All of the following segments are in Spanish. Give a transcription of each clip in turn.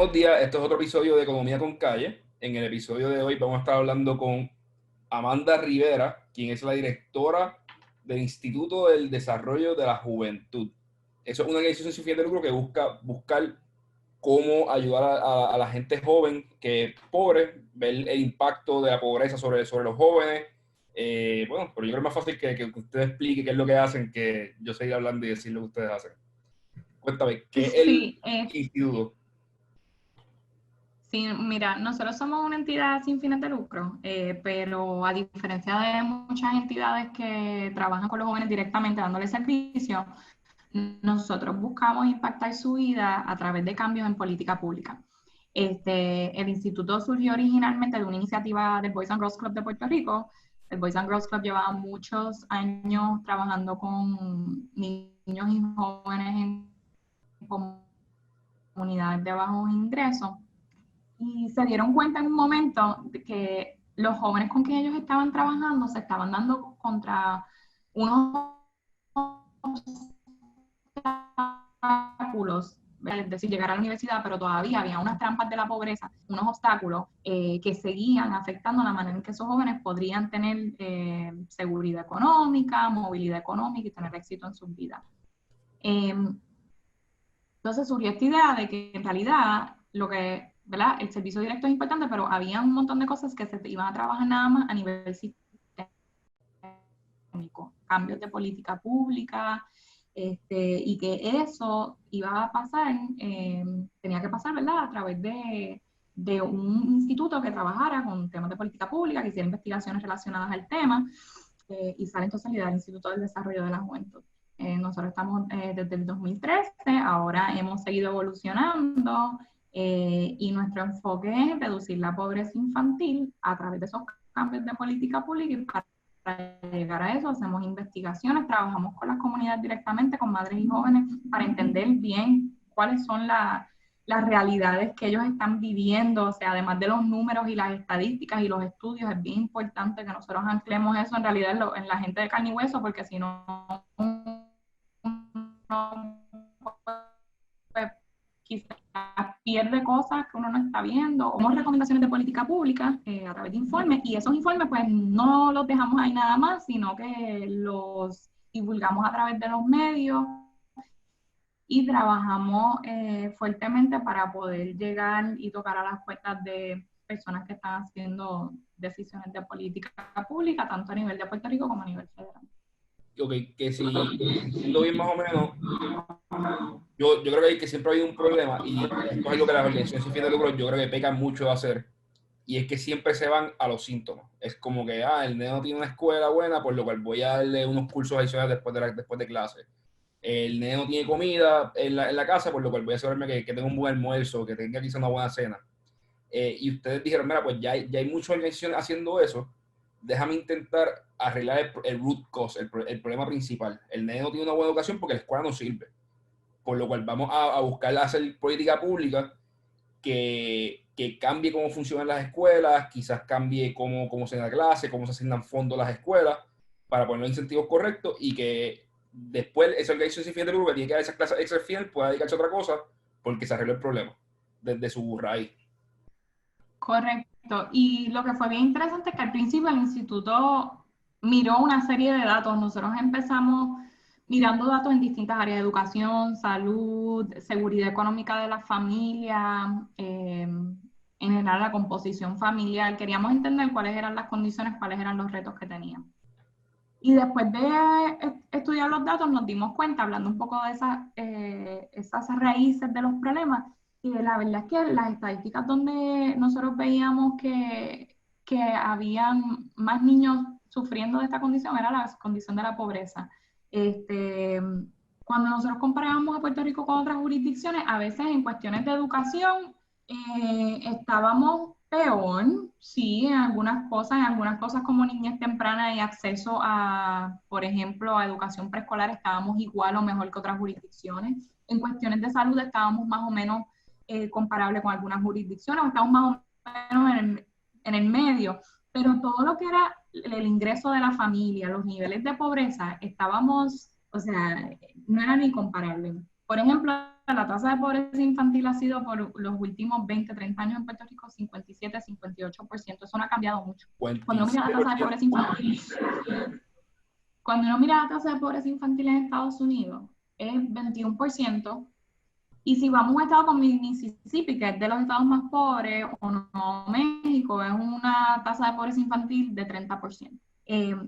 Buenos días, esto es otro episodio de Economía con Calle. En el episodio de hoy vamos a estar hablando con Amanda Rivera, quien es la directora del Instituto del Desarrollo de la Juventud. Eso es una organización sin fin de lucro que buscar cómo ayudar a la gente joven que es pobre, ver el impacto de la pobreza sobre los jóvenes. Bueno, pero yo creo que es más fácil que usted explique qué es lo que hacen, que yo seguir hablando y decir lo que ustedes hacen. Cuéntame, ¿qué es el Sí, instituto? sí, mira, nosotros somos una entidad sin fines de lucro, pero a diferencia de muchas entidades que trabajan con los jóvenes directamente dándoles servicio, nosotros buscamos impactar su vida a través de cambios en política pública. El instituto surgió originalmente de una iniciativa del Boys and Girls Club de Puerto Rico. El Boys and Girls Club llevaba muchos años trabajando con niños y jóvenes en comunidades de bajos ingresos. Y se dieron cuenta en un momento de que los jóvenes con quien ellos estaban trabajando se estaban dando contra unos obstáculos, es decir, llegar a la universidad, pero todavía había unas trampas de la pobreza, unos obstáculos que seguían afectando la manera en que esos jóvenes podrían tener seguridad económica, movilidad económica y tener éxito en sus vidas. Entonces surgió esta idea de que en realidad ¿verdad? El servicio directo es importante, pero había un montón de cosas que se iban a trabajar nada más a nivel sistémico, cambios de política pública, y que eso iba a pasar, tenía que pasar, ¿verdad? A través de un instituto que trabajara con temas de política pública, que hiciera investigaciones relacionadas al tema, y sale entonces la idea del Instituto del Desarrollo de la Juventud. Nosotros estamos desde el 2013, ahora hemos seguido evolucionando y nuestro enfoque es reducir la pobreza infantil a través de esos cambios de política pública, y para llegar a eso hacemos investigaciones, trabajamos con las comunidades directamente, con madres y jóvenes, para entender bien cuáles son las realidades que ellos están viviendo. O sea, además de los números y las estadísticas y los estudios, es bien importante que nosotros anclemos eso en realidad en la gente de carne y hueso, porque si no, pues, quizás pierde cosas que uno no está viendo, o recomendaciones de política pública a través de informes, y esos informes pues no los dejamos ahí nada más, sino que los divulgamos a través de los medios y trabajamos fuertemente para poder llegar y tocar a las puertas de personas que están haciendo decisiones de política pública, tanto a nivel de Puerto Rico como a nivel federal. Ok, que si entiendo bien más o menos, yo creo que siempre ha habido un problema, y esto es algo que las organizaciones sin fin de lucro yo creo que pecan mucho de hacer, y es que siempre se van a los síntomas. Es como que, el nene no tiene una escuela buena, por lo cual voy a darle unos cursos adicionales después de clase. El nene no tiene comida en la casa, por lo cual voy a asegurarme que tenga un buen almuerzo, que tenga quizá una buena cena. Y ustedes dijeron, mira, pues ya hay muchas organizaciones haciendo eso, déjame intentar arreglar el root cause, el problema principal. El nene no tiene una buena educación porque la escuela no sirve. Por lo cual vamos a buscar hacer política pública que cambie cómo funcionan las escuelas, quizás cambie cómo se da clase, cómo se asignan fondos a las escuelas, para poner los incentivos correctos, y que después esa organización sin fin de lucro que tiene que dar esas clases extra final pueda dedicarse a otra cosa porque se arregló el problema desde su raíz. Correcto. Y lo que fue bien interesante es que al principio el instituto miró una serie de datos. Nosotros empezamos mirando datos en distintas áreas: educación, salud, seguridad económica de la familia, en general la composición familiar. Queríamos entender cuáles eran las condiciones, cuáles eran los retos que tenían. Y después de estudiar los datos nos dimos cuenta, hablando un poco de esas raíces de los problemas, y la verdad es que las estadísticas donde nosotros veíamos que habían más niños sufriendo de esta condición era la condición de la pobreza. Cuando nosotros comparábamos a Puerto Rico con otras jurisdicciones, a veces en cuestiones de educación estábamos peor, sí, en algunas cosas como niñez temprana y acceso a, por ejemplo, a educación preescolar, estábamos igual o mejor que otras jurisdicciones. En cuestiones de salud estábamos más o menos comparables con algunas jurisdicciones, o estábamos más o menos en el medio, pero todo lo que era el ingreso de la familia, los niveles de pobreza, estábamos, o sea, no era ni comparable. Por ejemplo, la tasa de pobreza infantil ha sido por los últimos 20, 30 años en Puerto Rico 57, 58%. Eso no ha cambiado mucho. Cuando uno mira la tasa de pobreza infantil, cuando uno mira la tasa de pobreza infantil en Estados Unidos, es 21%. Y si vamos a un estado como Mississippi, que es de los estados más pobres, o no, México, es una tasa de pobreza infantil de 30%.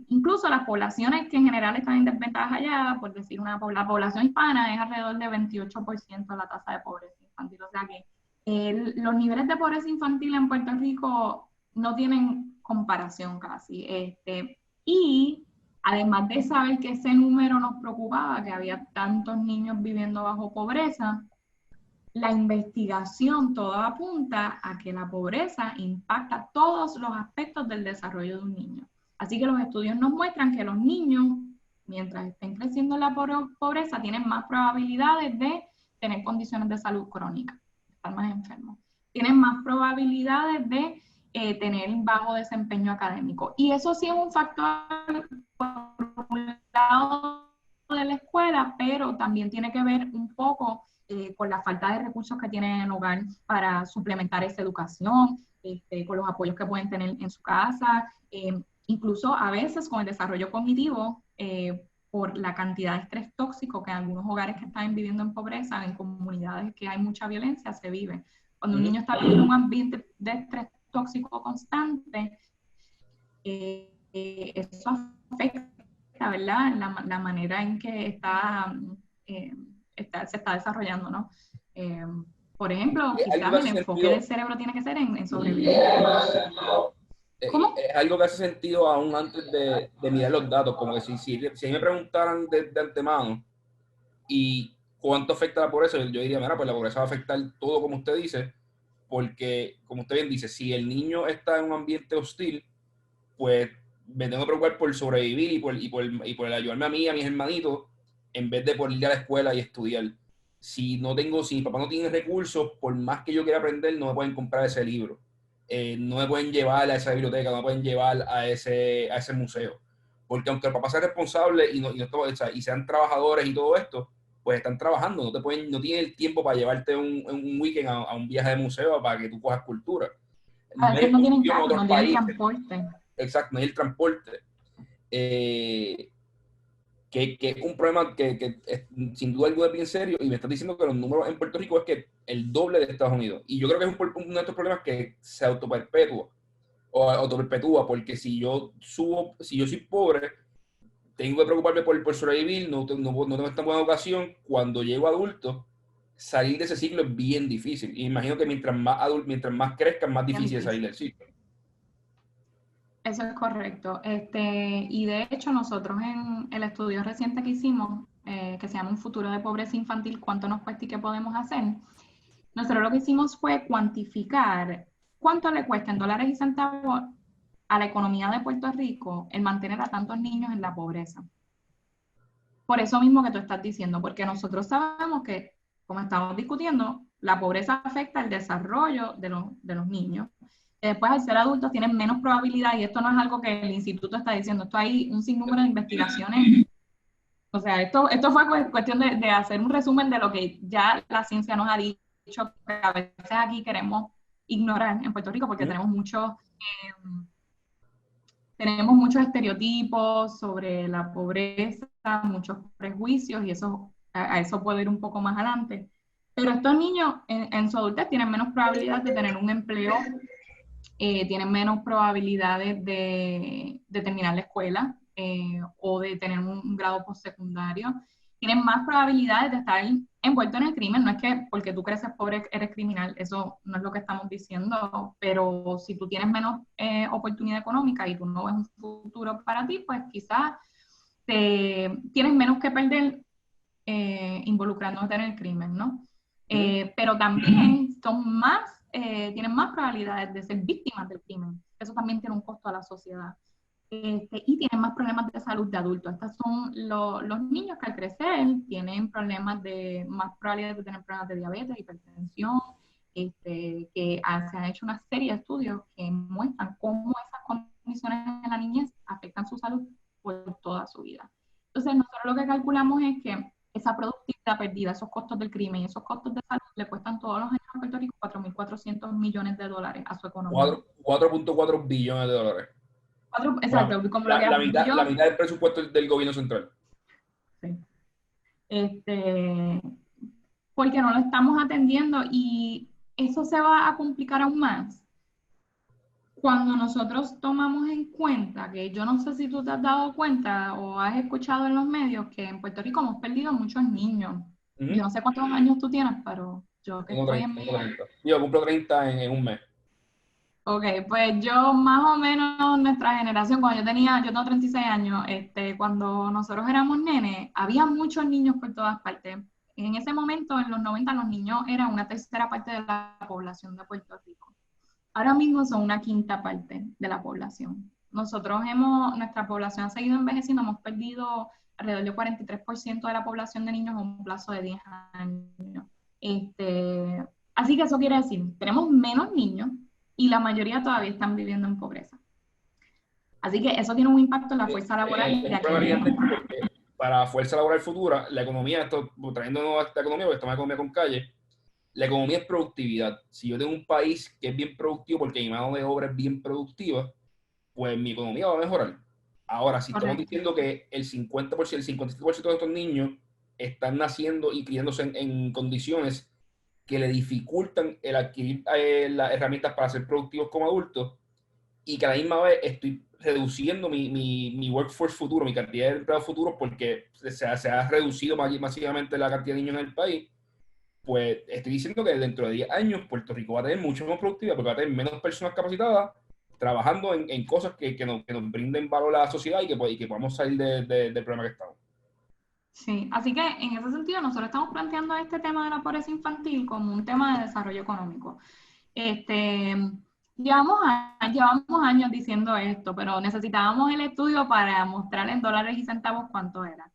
Incluso las poblaciones que en general están en desventaja allá, por decir la población hispana es alrededor de 28% la tasa de pobreza infantil. O sea que los niveles de pobreza infantil en Puerto Rico no tienen comparación casi. Y además de saber que ese número nos preocupaba, que había tantos niños viviendo bajo pobreza, la investigación toda apunta a que la pobreza impacta todos los aspectos del desarrollo de un niño. Así que los estudios nos muestran que los niños, mientras estén creciendo en la pobreza, tienen más probabilidades de tener condiciones de salud crónica, estar más enfermos. Tienen más probabilidades de tener bajo desempeño académico. Y eso sí es un factor por un lado de la escuela, pero también tiene que ver un poco con la falta de recursos que tienen en el hogar para suplementar esa educación, con los apoyos que pueden tener en su casa, incluso a veces con el desarrollo cognitivo, por la cantidad de estrés tóxico que en algunos hogares que están viviendo en pobreza, en comunidades que hay mucha violencia, se vive. Cuando un niño está viviendo un ambiente de estrés tóxico constante, eso afecta, ¿verdad?, la manera en que se está desarrollando, ¿no? Por ejemplo, quizás el enfoque del cerebro tiene que ser en sobrevivir. ¿Cómo? Es algo que hace sentido aún antes de mirar los datos, como que si me preguntaran de antemano y cuánto afecta la pobreza, yo diría, mira, pues la pobreza va a afectar todo como usted dice, porque, como usted bien dice, si el niño está en un ambiente hostil, pues me tengo que preocupar por sobrevivir y por ayudarme a mí y a mis hermanitos, en vez de por ir a la escuela y estudiar. Si mi papá no tiene recursos, por más que yo quiera aprender, no me pueden comprar ese libro. No me pueden llevar a esa biblioteca, no me pueden llevar a ese museo. Porque aunque el papá sea responsable y sean trabajadores y todo esto, pues están trabajando, no tienen el tiempo para llevarte un weekend a un viaje de museo para que tú cojas cultura. A veces no tienen carro, no tienen transporte. Exacto, no hay el transporte. Que es un problema que es, sin duda alguna es bien serio, y me estás diciendo que los números en Puerto Rico es que el doble de Estados Unidos. Y yo creo que es uno de estos problemas que se autoperpetúa, porque si yo soy pobre, tengo que preocuparme por sobrevivir, no tengo esta buena educación. Cuando llego adulto, salir de ese ciclo es bien difícil. Y imagino que mientras más crezcan, más difícil es salir del ciclo. Eso es correcto. Y de hecho nosotros en el estudio reciente que hicimos, que se llama Un futuro de pobreza infantil, ¿cuánto nos cuesta y qué podemos hacer? Nosotros lo que hicimos fue cuantificar cuánto le cuesta en dólares y centavos a la economía de Puerto Rico el mantener a tantos niños en la pobreza. Por eso mismo que tú estás diciendo, porque nosotros sabemos que, como estamos discutiendo, la pobreza afecta el desarrollo de los niños. Después, al ser adultos, tienen menos probabilidad, y esto no es algo que el instituto está diciendo, esto hay un sinnúmero de investigaciones. O sea, esto fue cuestión de hacer un resumen de lo que ya la ciencia nos ha dicho, que a veces aquí queremos ignorar en Puerto Rico, porque tenemos muchos estereotipos sobre la pobreza, muchos prejuicios, y a eso puedo ir un poco más adelante. Pero estos niños en su adultez tienen menos probabilidad de tener un empleo, tienen menos probabilidades de terminar la escuela o de tener un grado postsecundario. Tienen más probabilidades de estar envuelto en el crimen. No es que porque tú creces pobre eres criminal, eso no es lo que estamos diciendo, pero si tú tienes menos oportunidad económica y tú no ves un futuro para ti, pues quizás tienes menos que perder involucrándote en el crimen, ¿no? Pero también tienen más probabilidades de ser víctimas del crimen. Eso también tiene un costo a la sociedad. Y tienen más problemas de salud de adultos. Estos son los niños que al crecer tienen más probabilidades de tener problemas de diabetes, hipertensión, que se han hecho una serie de estudios que muestran cómo esas condiciones en la niñez afectan su salud por toda su vida. Entonces, nosotros lo que calculamos es que esa productividad perdida, esos costos del crimen y esos costos de salud le cuestan todos los años a Puerto Rico $4.400 millones a su economía. 4.4 billones de dólares. Exacto, como lo que La mitad del presupuesto del gobierno central. Sí. Porque no lo estamos atendiendo y eso se va a complicar aún más cuando nosotros tomamos en cuenta, que yo no sé si tú te has dado cuenta o has escuchado en los medios, que en Puerto Rico hemos perdido muchos niños. Yo no sé cuántos años tú tienes, pero yo que estoy en mi... Yo cumplo 30 en un mes. Ok, pues yo más o menos nuestra generación, cuando yo tengo 36 años, cuando nosotros éramos nenes, había muchos niños por todas partes. En ese momento, en los 90, los niños eran una tercera parte de la población de Puerto Rico. Ahora mismo son una quinta parte de la población. Nuestra población ha seguido envejeciendo, hemos perdido alrededor del 43% de la población de niños en un plazo de 10 años. Así que eso quiere decir, tenemos menos niños y la mayoría todavía están viviendo en pobreza. Así que eso tiene un impacto en la fuerza laboral. Para fuerza laboral futura, la economía, trayendo a esta economía, porque estamos en economía con calle, la economía es productividad. Si yo tengo un país que es bien productivo porque mi mano de obra es bien productiva, pues mi economía va a mejorar. Ahora, si estamos diciendo que el 50%, el 57% de estos niños están naciendo y criándose en condiciones que le dificultan el adquirir las herramientas para ser productivos como adultos, y que a la misma vez estoy reduciendo mi workforce futuro, mi cantidad de empleados futuros, porque se ha reducido masivamente la cantidad de niños en el país, pues estoy diciendo que dentro de 10 años Puerto Rico va a tener mucho más productividad, porque va a tener menos personas capacitadas trabajando en cosas que nos brinden valor a la sociedad y que podamos salir del problema que estamos. Sí, así que en ese sentido nosotros estamos planteando este tema de la pobreza infantil como un tema de desarrollo económico. Llevamos años diciendo esto, pero necesitábamos el estudio para mostrar en dólares y centavos cuánto era.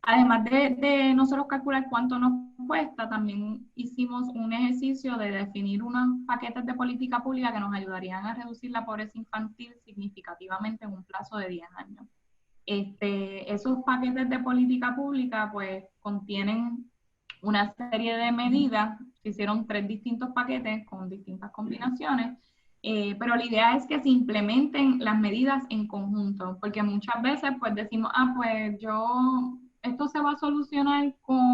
Además de nosotros calcular cuánto nos cuesta, también hicimos un ejercicio de definir unos paquetes de política pública que nos ayudarían a reducir la pobreza infantil significativamente en un plazo de 10 años. Esos paquetes de política pública pues contienen una serie de medidas, se hicieron 3 distintos paquetes con distintas combinaciones, pero la idea es que se implementen las medidas en conjunto, porque muchas veces pues decimos, pues esto se va a solucionar con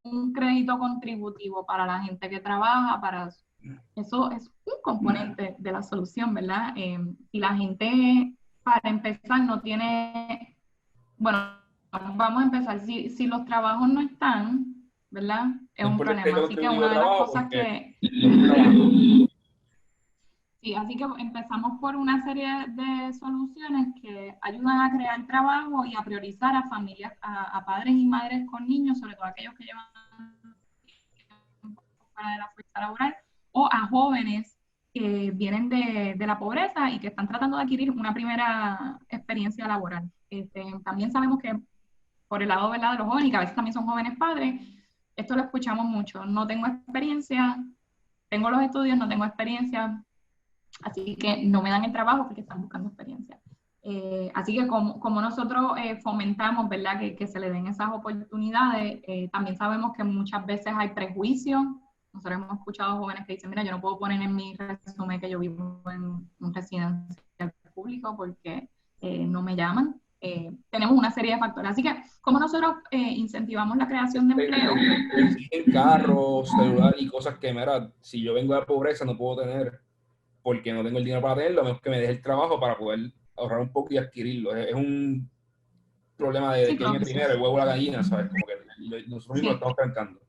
un crédito contributivo para la gente que trabaja, eso es un componente de la solución, ¿verdad? Si la gente, para empezar, no tiene, bueno, vamos a empezar, si los trabajos no están, ¿verdad? Es un problema. Así que una de las cosas que... Sí, así que empezamos por una serie de soluciones que ayudan a crear trabajo y a priorizar a familias, a padres y madres con niños, sobre todo aquellos que llevan fuera de la fuerza laboral, o a jóvenes que vienen de la pobreza y que están tratando de adquirir una primera experiencia laboral. También sabemos que por el lado, ¿verdad?, de los jóvenes, y que a veces también son jóvenes padres, esto lo escuchamos mucho. No tengo experiencia, tengo los estudios, no tengo experiencia, así que no me dan el trabajo porque están buscando experiencia. Así que como nosotros fomentamos, ¿verdad?, que se le den esas oportunidades, también sabemos que muchas veces hay prejuicios. Nosotros hemos escuchado jóvenes que dicen, mira, yo no puedo poner en mi resumen que yo vivo en un residencial público porque no me llaman. Tenemos una serie de factores. Así que, ¿cómo nosotros incentivamos la creación de empleo? Exigen carros, celular y cosas que, mira, si yo vengo de la pobreza no puedo tener, porque no tengo el dinero para tenerlo, a menos que me deje el trabajo para poder ahorrar un poco y adquirirlo. Es un problema de que viene primero, el huevo o la gallina, ¿sabes? Como que nosotros mismos lo estamos trancando.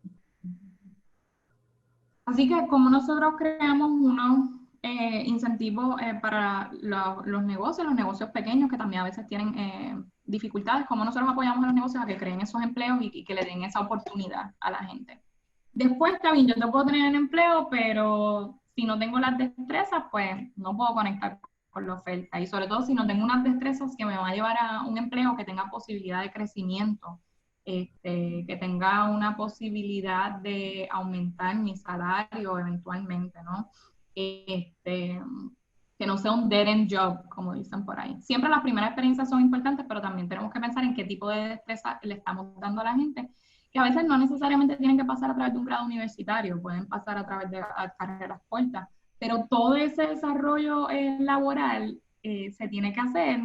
Así que como nosotros creamos unos incentivos para los negocios pequeños que también a veces tienen dificultades, como nosotros apoyamos a los negocios a que creen esos empleos y que le den esa oportunidad a la gente. Después, está bien, yo te puedo tener el empleo, pero si no tengo las destrezas, pues no puedo conectar con la oferta. Y sobre todo si no tengo unas destrezas que me van a llevar a un empleo que tenga posibilidad de crecimiento, que tenga una posibilidad de aumentar mi salario eventualmente, ¿no? que no sea un dead end job, como dicen por ahí. Siempre las primeras experiencias son importantes, pero también tenemos que pensar en qué tipo de destreza le estamos dando a la gente, que a veces no necesariamente tienen que pasar a través de un grado universitario, pueden pasar a través de carreras cortas, pero todo ese desarrollo laboral se tiene que hacer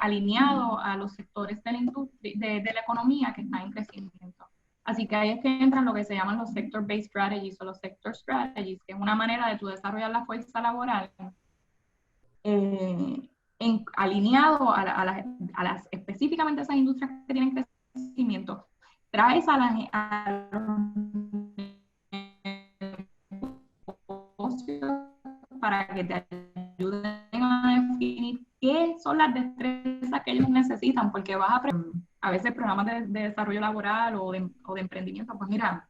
alineado a los sectores de la industria, de la economía que están en crecimiento. Así que ahí es que entran lo que se llaman los sector-based strategies o los sector strategies, que es una manera de tú desarrollar la fuerza laboral alineado a las específicamente esas industrias que tienen crecimiento. Traes a los negocios para que te ayuden a definir qué son las destrezas que ellos necesitan, porque vas a veces programas de desarrollo laboral o de emprendimiento, pues mira,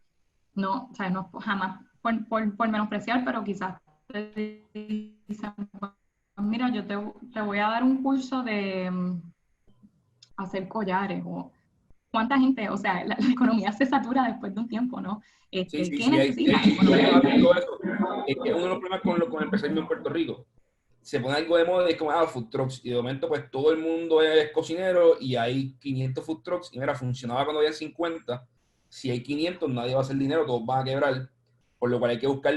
no, o sea, no jamás por menospreciar, pero quizás te dicen, mira, yo te voy a dar un curso de hacer collares o cuánta gente, o sea, la economía se satura después de un tiempo, ¿no? Sí, sí, ¿Qué sí, necesitas? es que uno de los problemas con el empresarismo en Puerto Rico. Se pone algo de moda y es como, food trucks. Y de momento, pues todo el mundo es cocinero y hay 500 food trucks. Y mira, funcionaba cuando había 50. Si hay 500, nadie va a hacer dinero, todos van a quebrar. Por lo cual hay que buscar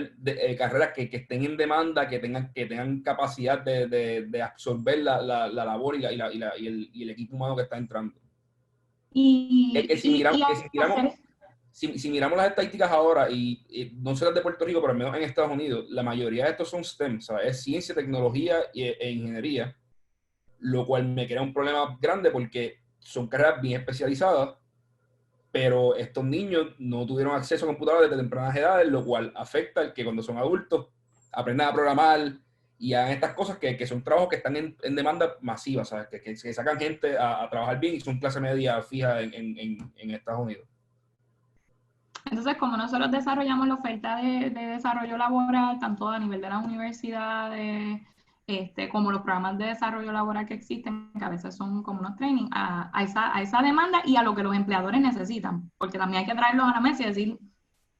carreras que estén en demanda, que tengan capacidad de absorber la labor y el equipo humano que está entrando. Si miramos las estadísticas ahora, y no sé las de Puerto Rico, pero al menos en Estados Unidos, la mayoría de estos son STEM, ¿sabes? Es ciencia, tecnología e ingeniería, lo cual me crea un problema grande porque son carreras bien especializadas, pero estos niños no tuvieron acceso a computadores desde tempranas edades, lo cual afecta el que cuando son adultos aprendan a programar y hagan estas cosas que son trabajos que están en demanda masiva, ¿sabes? Que sacan gente a trabajar bien y son clase media fija en Estados Unidos. Entonces, como nosotros desarrollamos la oferta de desarrollo laboral, tanto a nivel de las universidades, como los programas de desarrollo laboral que existen, que a veces son como unos training, a esa demanda y a lo que los empleadores necesitan, porque también hay que traerlos a la mesa y decir, o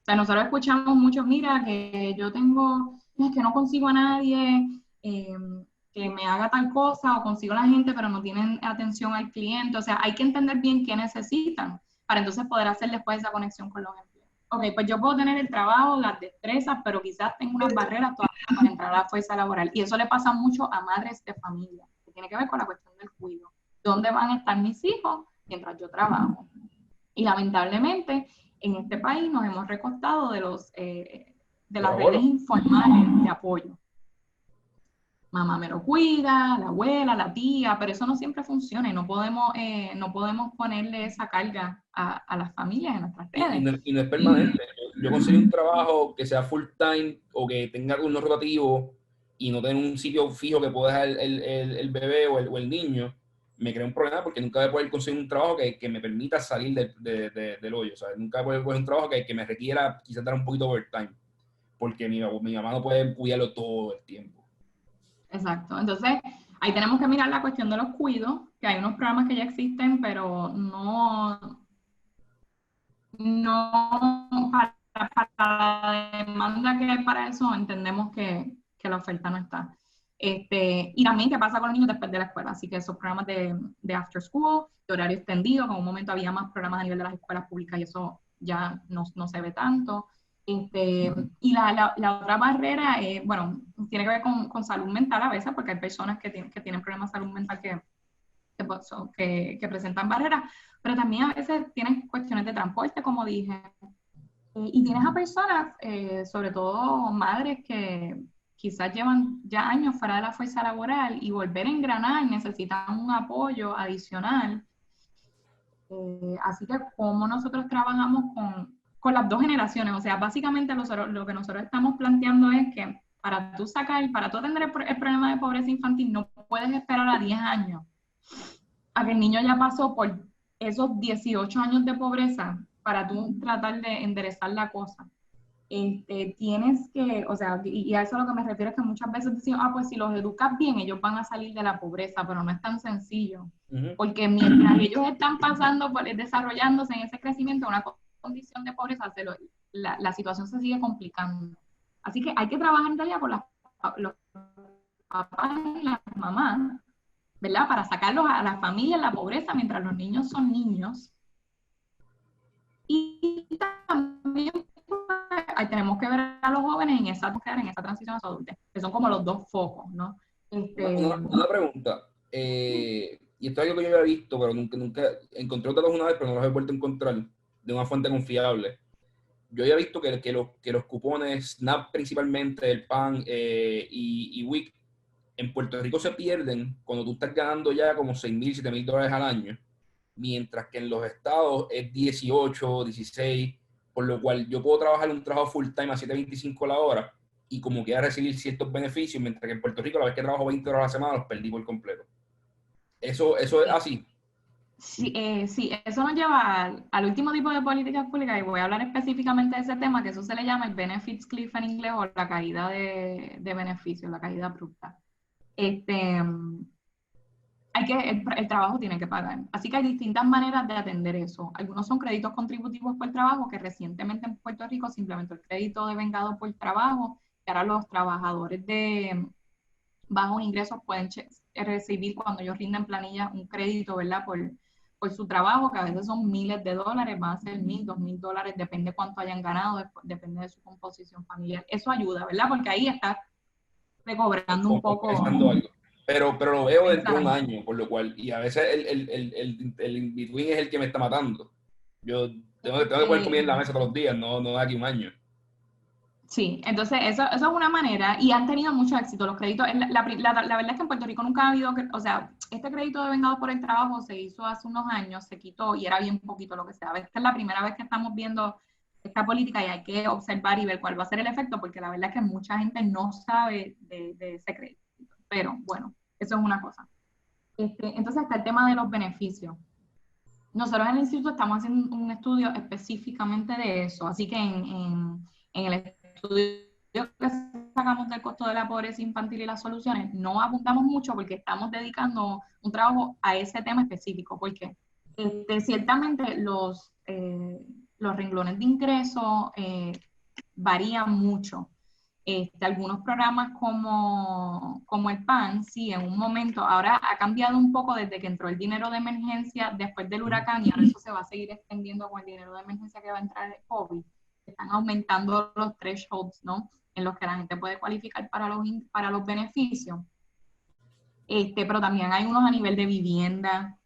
sea, nosotros escuchamos mucho, mira, que yo tengo, es que no consigo a nadie que me haga tal cosa, o consigo a la gente, pero no tienen atención al cliente, o sea, hay que entender bien qué necesitan, para entonces poder hacer después esa conexión con los empleados. Ok, pues yo puedo tener el trabajo, las destrezas, pero quizás tengo unas barreras todavía para entrar a la fuerza laboral. Y eso le pasa mucho a madres de familia, que tiene que ver con la cuestión del cuidado. ¿Dónde van a estar mis hijos mientras yo trabajo? Y lamentablemente, en este país nos hemos recostado de las redes informales de apoyo. Mamá me lo cuida, la abuela, la tía, pero eso no siempre funciona y no podemos ponerle esa carga a las familias en nuestras redes. Y no es permanente. Yo conseguí un trabajo que sea full time o que tenga algunos rotativos y no tener un sitio fijo que pueda dejar el bebé o el niño, me crea un problema porque nunca voy a poder conseguir un trabajo que me permita salir del hoyo. ¿Sabes? Nunca voy a poder coger un trabajo que me requiera quizás dar un poquito de overtime porque mi mamá no puede cuidarlo todo el tiempo. Exacto. Entonces, ahí tenemos que mirar la cuestión de los cuidos, que hay unos programas que ya existen, pero no para la demanda que hay para eso, entendemos que la oferta no está. Y también qué pasa con los niños después de la escuela. Así que esos programas de after school, de horario extendido, que en un momento había más programas a nivel de las escuelas públicas y eso ya no se ve tanto. Y la otra barrera, bueno, tiene que ver con salud mental a veces, porque hay personas que tienen problemas de salud mental que presentan barreras, pero también a veces tienen cuestiones de transporte, como dije, y tienes a personas, sobre todo madres, que quizás llevan ya años fuera de la fuerza laboral y volver a engranar necesitan un apoyo adicional. Así que como nosotros trabajamos con las dos generaciones, o sea, básicamente lo que nosotros estamos planteando es que para tú atender el problema de pobreza infantil, no puedes esperar a 10 años a que el niño ya pasó por esos 18 años de pobreza para tú tratar de enderezar la cosa. Tienes que, o sea, y a eso a lo que me refiero es que muchas veces decimos, pues si los educas bien, ellos van a salir de la pobreza, pero no es tan sencillo. Porque mientras ellos están desarrollándose en ese crecimiento, una condición de pobreza, la situación se sigue complicando. Así que hay que trabajar en realidad por los papás y las mamás, ¿verdad? Para sacarlos a las familias de la pobreza mientras los niños son niños. Y también pues, tenemos que ver a los jóvenes en esa transición a su adultez, que son como los dos focos, ¿no? Una pregunta, y esto es algo que yo había visto, pero nunca encontré otra cosa una vez, pero no los he vuelto a encontrar de una fuente confiable. Yo había visto que los cupones, SNAP principalmente, el PAN y WIC, en Puerto Rico se pierden cuando tú estás ganando ya como $6,000, $7,000 al año, mientras que en los estados es 18, 16, por lo cual yo puedo trabajar un trabajo full time a 7.25 la hora y como quiera recibir ciertos beneficios, mientras que en Puerto Rico la vez que trabajo 20 horas a la semana los perdí por completo. Eso es así. Sí, sí, eso nos lleva al último tipo de políticas públicas y voy a hablar específicamente de ese tema, que eso se le llama el benefits cliff en inglés o la caída de beneficios, la caída abrupta. El trabajo tiene que pagar. Así que hay distintas maneras de atender eso. Algunos son créditos contributivos por trabajo, que recientemente en Puerto Rico se implementó el crédito de vengado por trabajo, que ahora los trabajadores de bajos ingresos pueden recibir cuando ellos rinden planilla un crédito, ¿verdad? Por su trabajo, que a veces son miles de dólares, van a ser $1,000, $2,000, depende cuánto hayan ganado, depende de su composición familiar. Eso ayuda, ¿verdad? Porque ahí está recobrando un poco. Algo. Pero lo veo dentro de un Exacto. año, por lo cual, y a veces el in-between es el que me está matando. Yo tengo que poner comida en la mesa todos los días, no de aquí a un año. Sí, entonces eso es una manera y han tenido mucho éxito los créditos. La verdad es que en Puerto Rico nunca ha habido, o sea, este crédito de vengado por el trabajo se hizo hace unos años, se quitó y era bien poquito lo que sea. Esta es la primera vez que estamos viendo esta política y hay que observar y ver cuál va a ser el efecto porque la verdad es que mucha gente no sabe de ese crédito. Pero bueno, eso es una cosa. Entonces está el tema de los beneficios. Nosotros en el instituto estamos haciendo un estudio específicamente de eso, así que en el estudio que sacamos del costo de la pobreza infantil y las soluciones, no apuntamos mucho porque estamos dedicando un trabajo a ese tema específico, porque ciertamente los renglones de ingreso varían mucho. Algunos programas como el PAN, sí, en un momento, ahora ha cambiado un poco desde que entró el dinero de emergencia después del huracán y ahora eso se va a seguir extendiendo con el dinero de emergencia que va a entrar el COVID. Están aumentando los thresholds, ¿no? En los que la gente puede cualificar para los beneficios. Pero también hay unos a nivel de vivienda.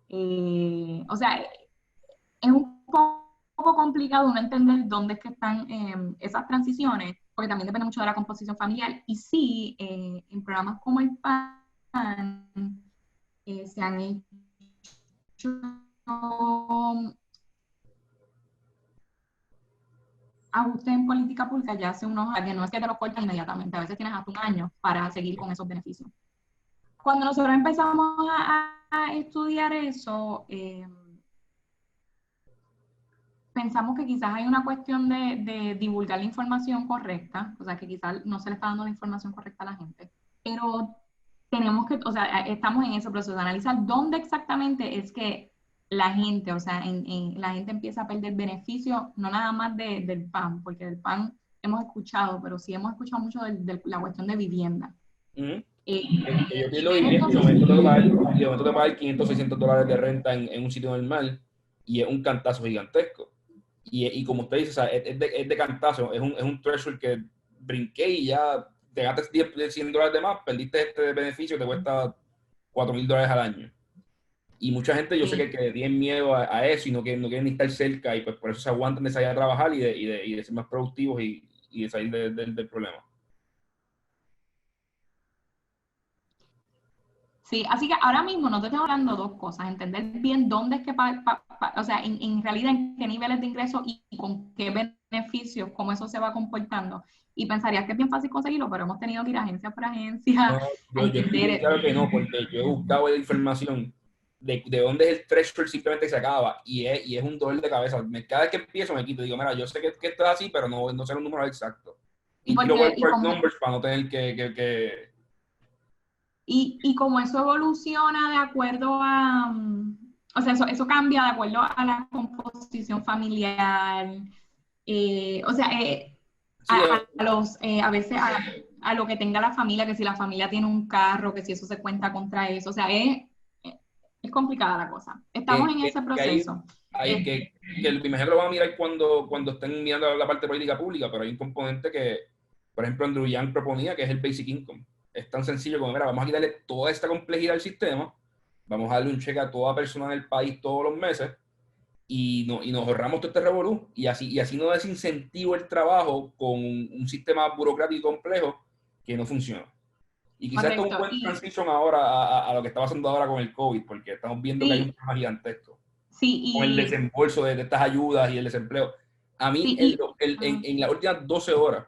O sea, es un poco complicado uno entender dónde es que están esas transiciones, porque también depende mucho de la composición familiar. Y sí, en programas como el PAN se han hecho ajustes en política pública ya hace unos años, que no es que te lo cortan inmediatamente, a veces tienes hasta un año para seguir con esos beneficios. Cuando nosotros empezamos a estudiar eso, pensamos que quizás hay una cuestión de divulgar la información correcta, o sea, que quizás no se le está dando la información correcta a la gente, pero tenemos que, o sea, estamos en ese proceso de analizar dónde exactamente es que la gente, o sea, la gente empieza a perder beneficio, no nada más del PAN, porque del PAN hemos escuchado, pero sí hemos escuchado mucho de la cuestión de vivienda. Que yo pierdo vivienda y de momento tengo que pagar 500, $600 de renta en un sitio normal y es un cantazo gigantesco. Y como usted dice, o sea, es de cantazo, es un threshold que brinqué y ya te gastas $100 de más, perdiste este beneficio que te cuesta $4,000 al año. Y mucha gente yo sé que tiene miedo a eso y no quieren ni estar cerca y pues por eso se aguantan de salir a trabajar y de ser más productivos y de salir del problema. Sí, así que ahora mismo no te estoy hablando dos cosas, entender bien dónde es que, o sea, en realidad en qué niveles de ingreso y con qué beneficios, cómo eso se va comportando. Y pensarías que es bien fácil conseguirlo, pero hemos tenido que ir agencia por agencia a Yo estoy bien entender. claro que no, porque yo he buscado la información de dónde es el threshold simplemente se acaba y es un dolor de cabeza. Cada vez que empiezo me quito, digo, mira, yo sé que esto es así, pero no sé los números exactos. Y, Y tiro porque, por numbers para no tener que... y como eso evoluciona de acuerdo a, o sea, eso cambia de acuerdo a la composición familiar, o sea, Sí, a veces a lo que tenga la familia, que si la familia tiene un carro, que si eso se cuenta contra eso. O sea, es complicada la cosa. Estamos en ese proceso. Me imagino que lo van a mirar cuando estén mirando la parte de política pública, pero hay un componente que, por ejemplo, Andrew Yang proponía, que es el Basic Income. Es tan sencillo como, mira, vamos a quitarle toda esta complejidad al sistema, vamos a darle un cheque a toda persona en el país todos los meses, y nos ahorramos todo este revolú, y así no desincentivo el trabajo con un sistema burocrático complejo que no funciona. Y quizás esto es un buen transition ahora a lo que está pasando ahora con el COVID, porque estamos viendo que hay un problema gigantesco. Sí, con el desembolso de estas ayudas y el desempleo. A mí, en las últimas 12 horas,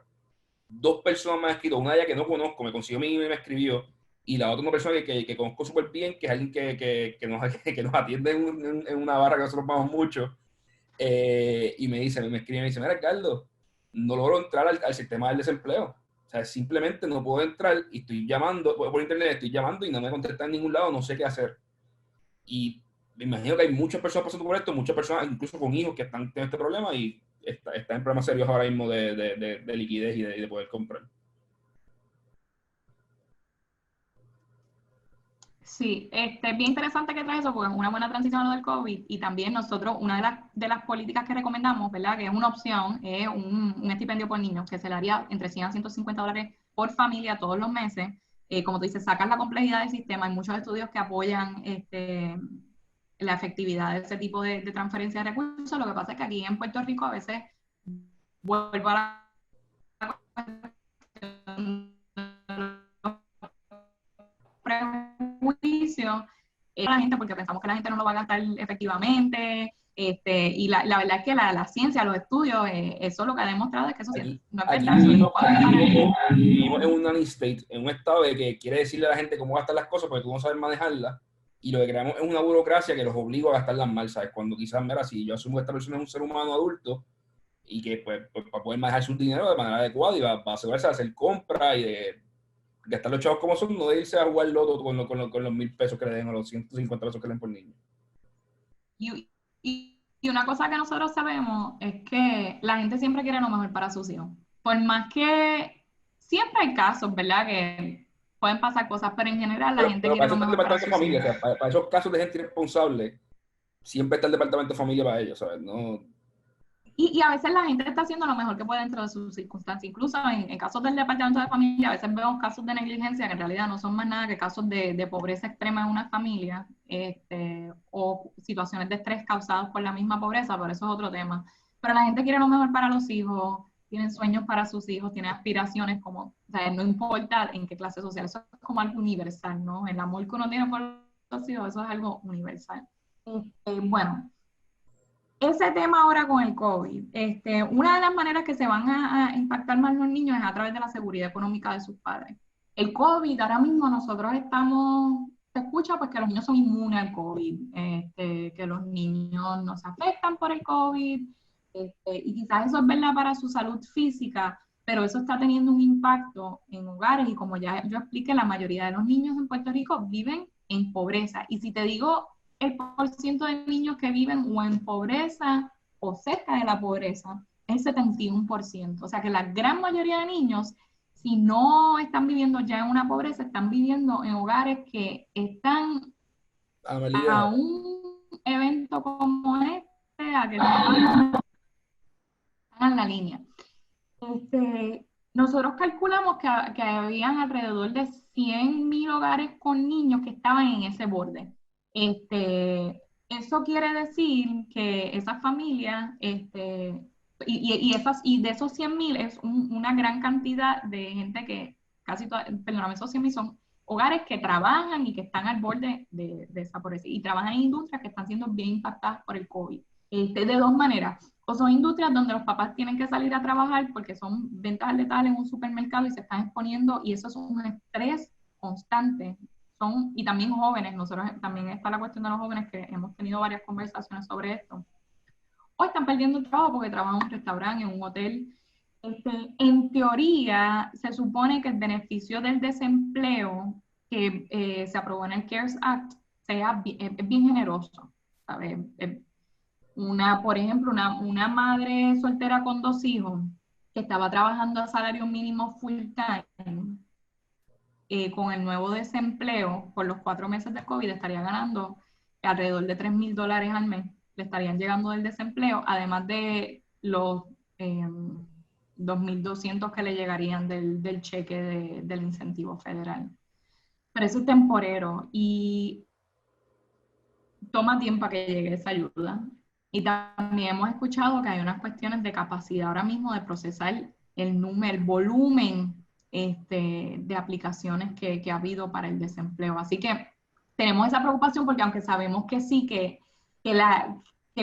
2 personas me han escrito, una de ellas que no conozco, me consiguió mi email y me escribió, y la otra una persona que conozco súper bien, que es alguien que nos atiende en una barra que nosotros vamos mucho, y me escribe y me dice, mira, Carlos, no logro entrar al sistema del desempleo. O sea, simplemente no puedo entrar y estoy llamando, por internet estoy llamando y no me contestan en ningún lado, no sé qué hacer. Y me imagino que hay muchas personas pasando por esto, muchas personas incluso con hijos que están teniendo este problema y están en problemas serios ahora mismo de liquidez y de poder comprar. Sí, bien interesante que traes eso, porque es una buena transición a lo del COVID, y también nosotros, una de las políticas que recomendamos, ¿verdad?, que es una opción, es un estipendio por niño, que se le haría entre 100 a 150 dólares por familia todos los meses. Como tú dices, sacas la complejidad del sistema, hay muchos estudios que apoyan la efectividad de ese tipo de transferencia de recursos. Lo que pasa es que aquí en Puerto Rico a veces vuelvo a la cuestión prejuicio a la gente, porque pensamos que la gente no lo va a gastar efectivamente, y la verdad es que la ciencia, los estudios, eso lo que ha demostrado es que eso no es verdad. Vivimos en un nanny state, en un estado de que quiere decirle a la gente cómo gastar las cosas porque tú no sabes manejarlas, y lo que creamos es una burocracia que los obliga a gastarlas mal, ¿sabes? Cuando quizás, mira, si yo asumo que esta persona es un ser humano adulto y que pues para poder manejar su dinero de manera adecuada y va a asegurarse de hacer compras y de gastar los chavos como son, no de irse a jugar loto con los 1,000 pesos que le den o los 150 pesos que le den por niño. Y una cosa que nosotros sabemos es que la gente siempre quiere lo mejor para sus hijos. Por más que siempre hay casos, ¿verdad?, que pueden pasar cosas, pero en general la gente quiere lo mejor para sus hijos. O sea, para esos casos de gente irresponsable, siempre está el departamento de familia para ellos, ¿sabes? No. Y a veces la gente está haciendo lo mejor que puede dentro de sus circunstancias. Incluso en casos del departamento de familia, a veces vemos casos de negligencia que en realidad no son más nada que casos de pobreza extrema en una familia, o situaciones de estrés causadas por la misma pobreza, pero eso es otro tema. Pero la gente quiere lo mejor para los hijos, tienen sueños para sus hijos, tienen aspiraciones, como, o sea, no importa en qué clase social, eso es como algo universal, ¿no? El amor que uno tiene por los hijos, eso es algo universal. Bueno, ese tema ahora con el COVID, una de las maneras que se van a impactar más los niños es a través de la seguridad económica de sus padres. El COVID, ahora mismo nosotros se escucha pues que los niños son inmunes al COVID, que los niños no se afectan por el COVID, y quizás eso es verdad para su salud física, pero eso está teniendo un impacto en hogares, y como ya yo expliqué, la mayoría de los niños en Puerto Rico viven en pobreza. Y si te digo el porcentaje de niños que viven o en pobreza o cerca de la pobreza, es el 71%. O sea que la gran mayoría de niños, si no están viviendo ya en una pobreza, están viviendo en hogares que están a un evento como a que están en la línea. Nosotros calculamos que habían alrededor de 100,000 hogares con niños que estaban en ese borde. Eso quiere decir que esas familias, y de esos 100,000 es una gran cantidad de gente que perdóname, esos 100,000 son hogares que trabajan y que están al borde de esa pobreza, y trabajan en industrias que están siendo bien impactadas por el COVID. De dos maneras: o son industrias donde los papás tienen que salir a trabajar porque son ventas al detalle en un supermercado y se están exponiendo, y eso es un estrés constante. Y también jóvenes, nosotros también está la cuestión de los jóvenes, que hemos tenido varias conversaciones sobre esto. O están perdiendo el trabajo porque trabajan en un restaurante, en un hotel. En teoría, se supone que el beneficio del desempleo que se aprobó en el CARES Act es bien generoso, ¿sabes? Por ejemplo, una madre soltera con 2 hijos, que estaba trabajando a salario mínimo full time, con el nuevo desempleo, por los 4 meses de COVID, estaría ganando alrededor de $3,000 al mes. Le estarían llegando del desempleo, además de los 2,200 que le llegarían del cheque del incentivo federal. Pero eso es temporero y toma tiempo a que llegue esa ayuda. Y también hemos escuchado que hay unas cuestiones de capacidad ahora mismo de procesar el volumen de aplicaciones que ha habido para el desempleo. Así que tenemos esa preocupación porque aunque sabemos que sí, que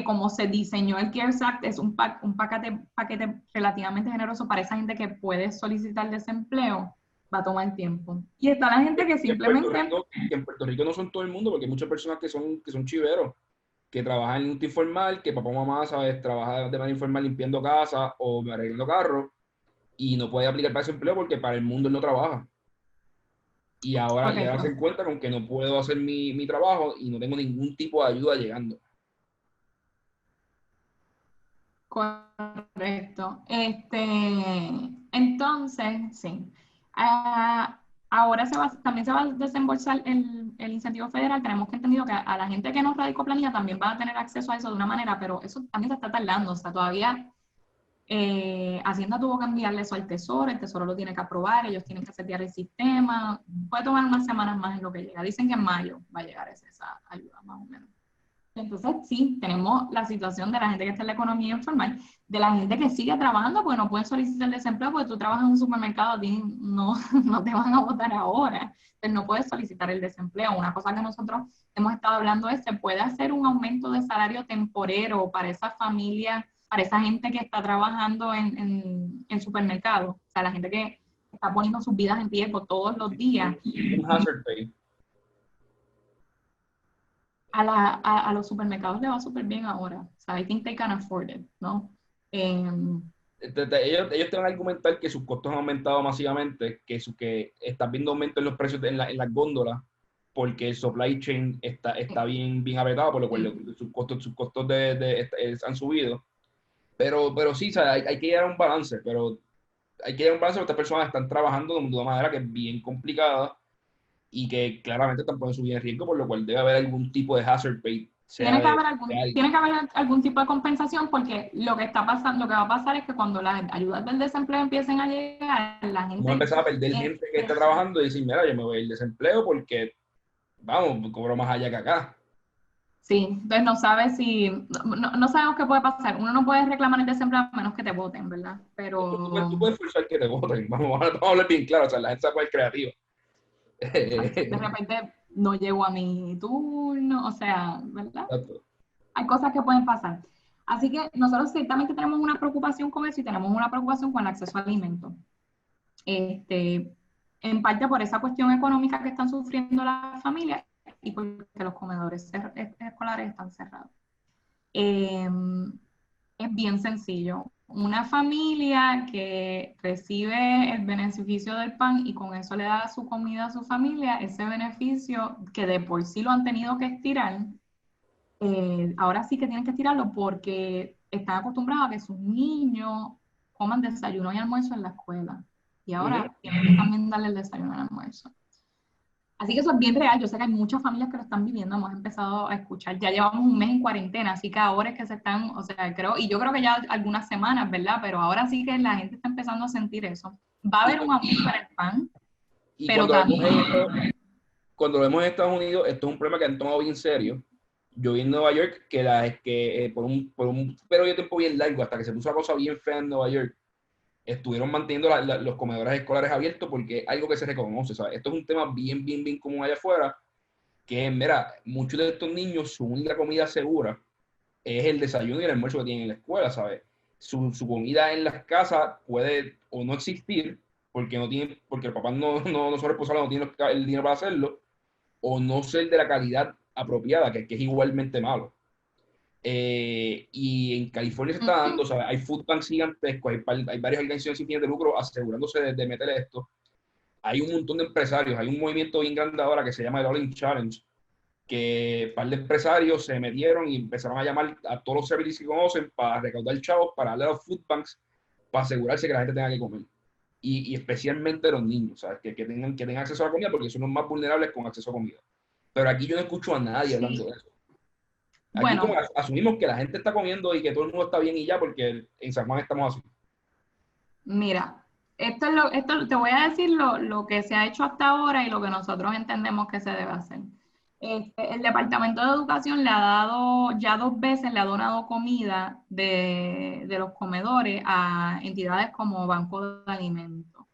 como se diseñó el CARES Act, es un paquete relativamente generoso para esa gente que puede solicitar desempleo, va a tomar tiempo. Y está la gente que simplemente... En Puerto Rico no son todo el mundo, porque hay muchas personas que son chiveros, que trabajan en un informal, que papá o mamá, ¿sabes? Trabaja de manera informal limpiando casas o arreglando carros, y no puede aplicar para ese empleo porque para el mundo él no trabaja. Y ahora se encuentra con que no puedo hacer mi trabajo y no tengo ningún tipo de ayuda llegando. Correcto. Entonces, sí. Ahora también se va a desembolsar el incentivo federal. Tenemos que entendido que a la gente que no radicó planilla también va a tener acceso a eso de una manera, pero eso también se está tardando. O sea, todavía Hacienda tuvo que enviarle eso al Tesoro, el Tesoro lo tiene que aprobar, ellos tienen que setear el sistema. Puede tomar unas semanas más en lo que llega. Dicen que en mayo va a llegar esa ayuda, más o menos. Entonces, sí, tenemos la situación de la gente que está en la economía informal, de la gente que sigue trabajando porque no pueden solicitar desempleo porque tú trabajas en un supermercado, no, no te van a votar ahora. Entonces, no puedes solicitar el desempleo. Una cosa que nosotros hemos estado hablando es, ¿se puede hacer un aumento de salario temporero para esa familia, para esa gente que está trabajando en supermercados? O sea, la gente que está poniendo sus vidas en riesgo todos los días. Un hazard pay. A los supermercados le va súper bien ahora. O sea, I think they can afford it, ¿no? Ellos te van a argumentar que sus costos han aumentado masivamente, que están viendo aumento en los precios en las góndolas, porque el supply chain está bien apretado, por lo cual sus costos han subido. Pero sí, o sea, hay que llegar a un balance, pero hay que llegar a un balance porque estas personas están trabajando de una manera que es bien complicada y que claramente están poniendo su vida en riesgo, por lo cual debe haber algún tipo de hazard pay. Tiene que haber algún tipo de compensación porque lo que está pasando, lo que va a pasar es que cuando las ayudas del desempleo empiecen a llegar, la gente... Vamos a empezar a perder gente que está trabajando y decir, mira, yo me voy al desempleo porque, vamos, cobro más allá que acá. Sí, entonces no sabemos qué puede pasar. Uno no puede reclamar el desempleo a menos que te voten, ¿verdad? Pero... Tú puedes forzar que te voten, vamos a hablar bien claro, o sea, la gente se puede ser creativa. De repente no llego a mi turno, o sea, ¿verdad? Exacto. Hay cosas que pueden pasar. Así que nosotros ciertamente tenemos una preocupación con eso y tenemos una preocupación con el acceso a alimentos. En parte por esa cuestión económica que están sufriendo las familias y porque los comedores escolares están cerrados. Es bien sencillo. Una familia que recibe el beneficio del PAN y con eso le da su comida a su familia, ese beneficio que de por sí lo han tenido que estirar, ahora sí que tienen que estirarlo porque están acostumbrados a que sus niños coman desayuno y almuerzo en la escuela. Y ahora tienen que también darle el desayuno y almuerzo. Así que eso es bien real. Yo sé que hay muchas familias que lo están viviendo. Hemos empezado a escuchar. Ya llevamos un mes en cuarentena, así que ahora es que se están, o sea, y yo creo que ya algunas semanas, ¿verdad? Pero ahora sí que la gente está empezando a sentir eso. Va a haber un aumento para el pan, pero también... Cuando lo vemos en Estados Unidos, esto es un problema que han tomado bien serio. Yo vi en Nueva York que por un periodo de tiempo bien largo, hasta que se puso la cosa bien fea en Nueva York, estuvieron manteniendo los comedores escolares abiertos porque es algo que se reconoce, ¿sabes? Esto es un tema bien común allá afuera, que mira, muchos de estos niños, su única comida segura es el desayuno y el almuerzo que tienen en la escuela, ¿sabes? Su comida en las casas puede o no existir porque el papá no son responsables, no tienen el dinero para hacerlo, o no ser de la calidad apropiada, que es igualmente malo. Y en California se está dando, o sea, hay food banks gigantescos, hay varias organizaciones sin fines de lucro asegurándose de meter esto. Hay un montón de empresarios, hay un movimiento bien grande ahora que se llama el All In Challenge, que un par de empresarios se metieron y empezaron a llamar a todos los servicios que conocen para recaudar chavos, para darle a los food banks para asegurarse que la gente tenga que comer. Y especialmente los niños, ¿sabes? Que tengan acceso a la comida porque son los más vulnerables con acceso a comida. Pero aquí yo no escucho a nadie hablando de eso. Aquí como Bueno, asumimos que la gente está comiendo y que todo el mundo está bien y ya, porque en San Juan estamos así. mira, esto te voy a decir lo que se ha hecho hasta ahora y lo que nosotros entendemos que se debe hacer. El Departamento de Educación le ha dado, ya 2 veces le ha donado comida de los comedores a entidades como Banco de Alimentos,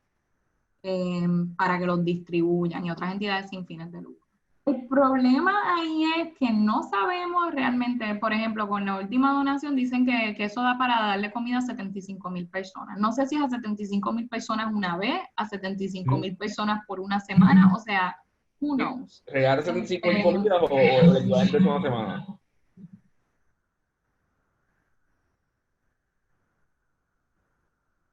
para que los distribuyan, y otras entidades sin fines de lucro. El problema ahí es que no sabemos realmente, por ejemplo, con la última donación dicen que eso da para darle comida a 75,000 personas. No sé si es a 75,000 personas una vez, a 75,000 personas por una semana, o sea, who knows. ¿Regalar 75 comidas o el equivalente de una semana?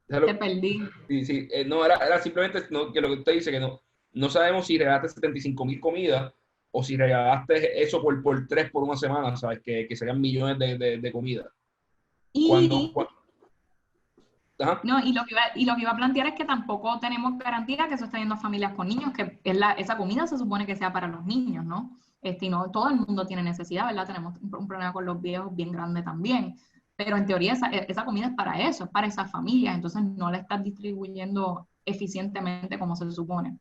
Te perdí. Sí, sí, no, era simplemente no, que lo que usted dice, que no sabemos si regalaste 75,000 comidas o si regalaste eso por 3 por una semana, ¿sabes? Que serían millones de comidas. Cuando, Y, ajá, no, y lo que iba a plantear es que tampoco tenemos garantía que eso está yendo a familias con niños, que esa comida se supone que sea para los niños, ¿no? Y no todo el mundo tiene necesidad, ¿verdad? Tenemos un problema con los viejos bien grande también. Pero en teoría esa comida es para eso, es para esas familias, entonces no la estás distribuyendo eficientemente como se supone.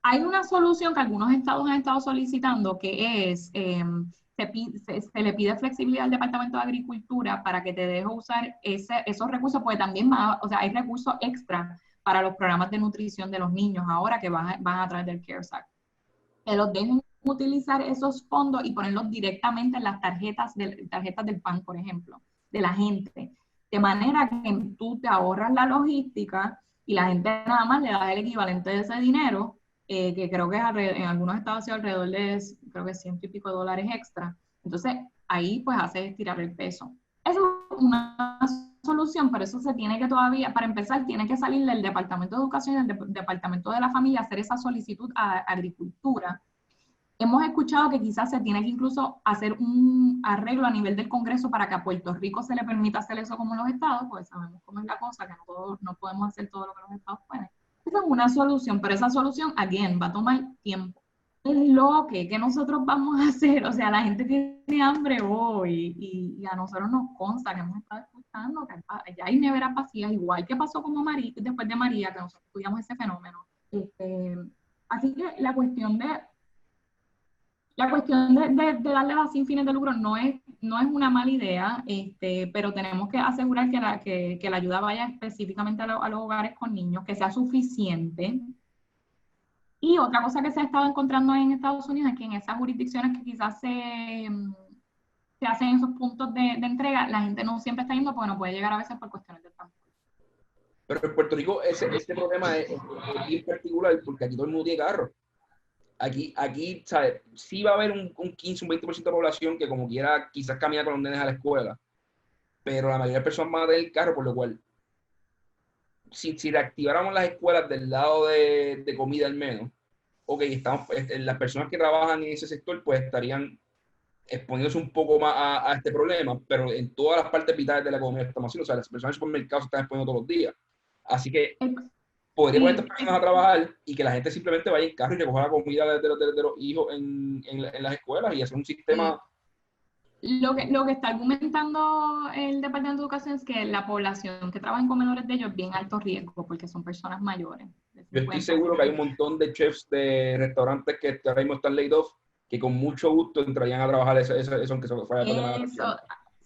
Hay una solución que algunos estados han estado solicitando, que es, se le pide flexibilidad al Departamento de Agricultura para que te deje usar esos recursos, porque también o sea, hay recursos extra para los programas de nutrición de los niños ahora que van a través del CARES Act. Que los dejen utilizar esos fondos y ponerlos directamente en las tarjetas del PAN, por ejemplo, de la gente. De manera que tú te ahorras la logística y la gente nada más le da el equivalente de ese dinero, que creo que en algunos estados ha sido alrededor de, creo que $100 y pico extra. Entonces, ahí pues hace estirar el peso. Eso es una solución, pero eso se tiene que todavía, para empezar, tiene que salir del Departamento de Educación y del Departamento de la Familia, hacer esa solicitud a Agricultura. Hemos escuchado que quizás se tiene que incluso hacer un arreglo a nivel del Congreso para que a Puerto Rico se le permita hacer eso como los estados, pues sabemos cómo es la cosa, que no podemos hacer todo lo que los estados pueden. Esa es una solución, pero esa solución, again, va a tomar tiempo. Es lo que nosotros vamos a hacer, o sea, la gente tiene hambre hoy y a nosotros nos consta que hemos estado escuchando que ya hay neveras vacías, igual que pasó como después de María, que nosotros estudiamos ese fenómeno. Así que la cuestión de darle a sin fines de lucro no es una mala idea, pero tenemos que asegurar que la ayuda vaya específicamente a los hogares con niños, que sea suficiente. Y otra cosa que se ha estado encontrando en Estados Unidos es que en esas jurisdicciones que quizás se hacen esos puntos de entrega, la gente no siempre está yendo porque no puede llegar a veces por cuestiones de transporte. pero en Puerto Rico este problema es bien particular porque aquí todo el mundo tiene carro. Aquí, ¿sabes? Sí va a haber un 15, un 20% de población que como quiera quizás camina con los nenes a la escuela, pero la mayoría de personas van a tener carro, por lo cual, si reactiváramos las escuelas del lado de comida al menos, ok, las personas que trabajan en ese sector pues estarían exponiéndose un poco más a este problema, pero en todas las partes vitales de la economía estamos haciendo, o sea, las personas en supermercados se están exponiendo todos los días. Así que podría poner a Sí, estas personas a trabajar y que la gente simplemente vaya en carro y recoja la comida de los hijos en las escuelas y hacer un sistema. lo que está argumentando el Departamento de Educación es que la población que trabaja en comedores de ellos es bien alto riesgo porque son personas mayores, de Yo estoy 50, seguro que hay un 60. montón de chefs de restaurantes que ahora mismo están laid off, que con mucho gusto entrarían a trabajar eso aunque se fuera de manera Eso,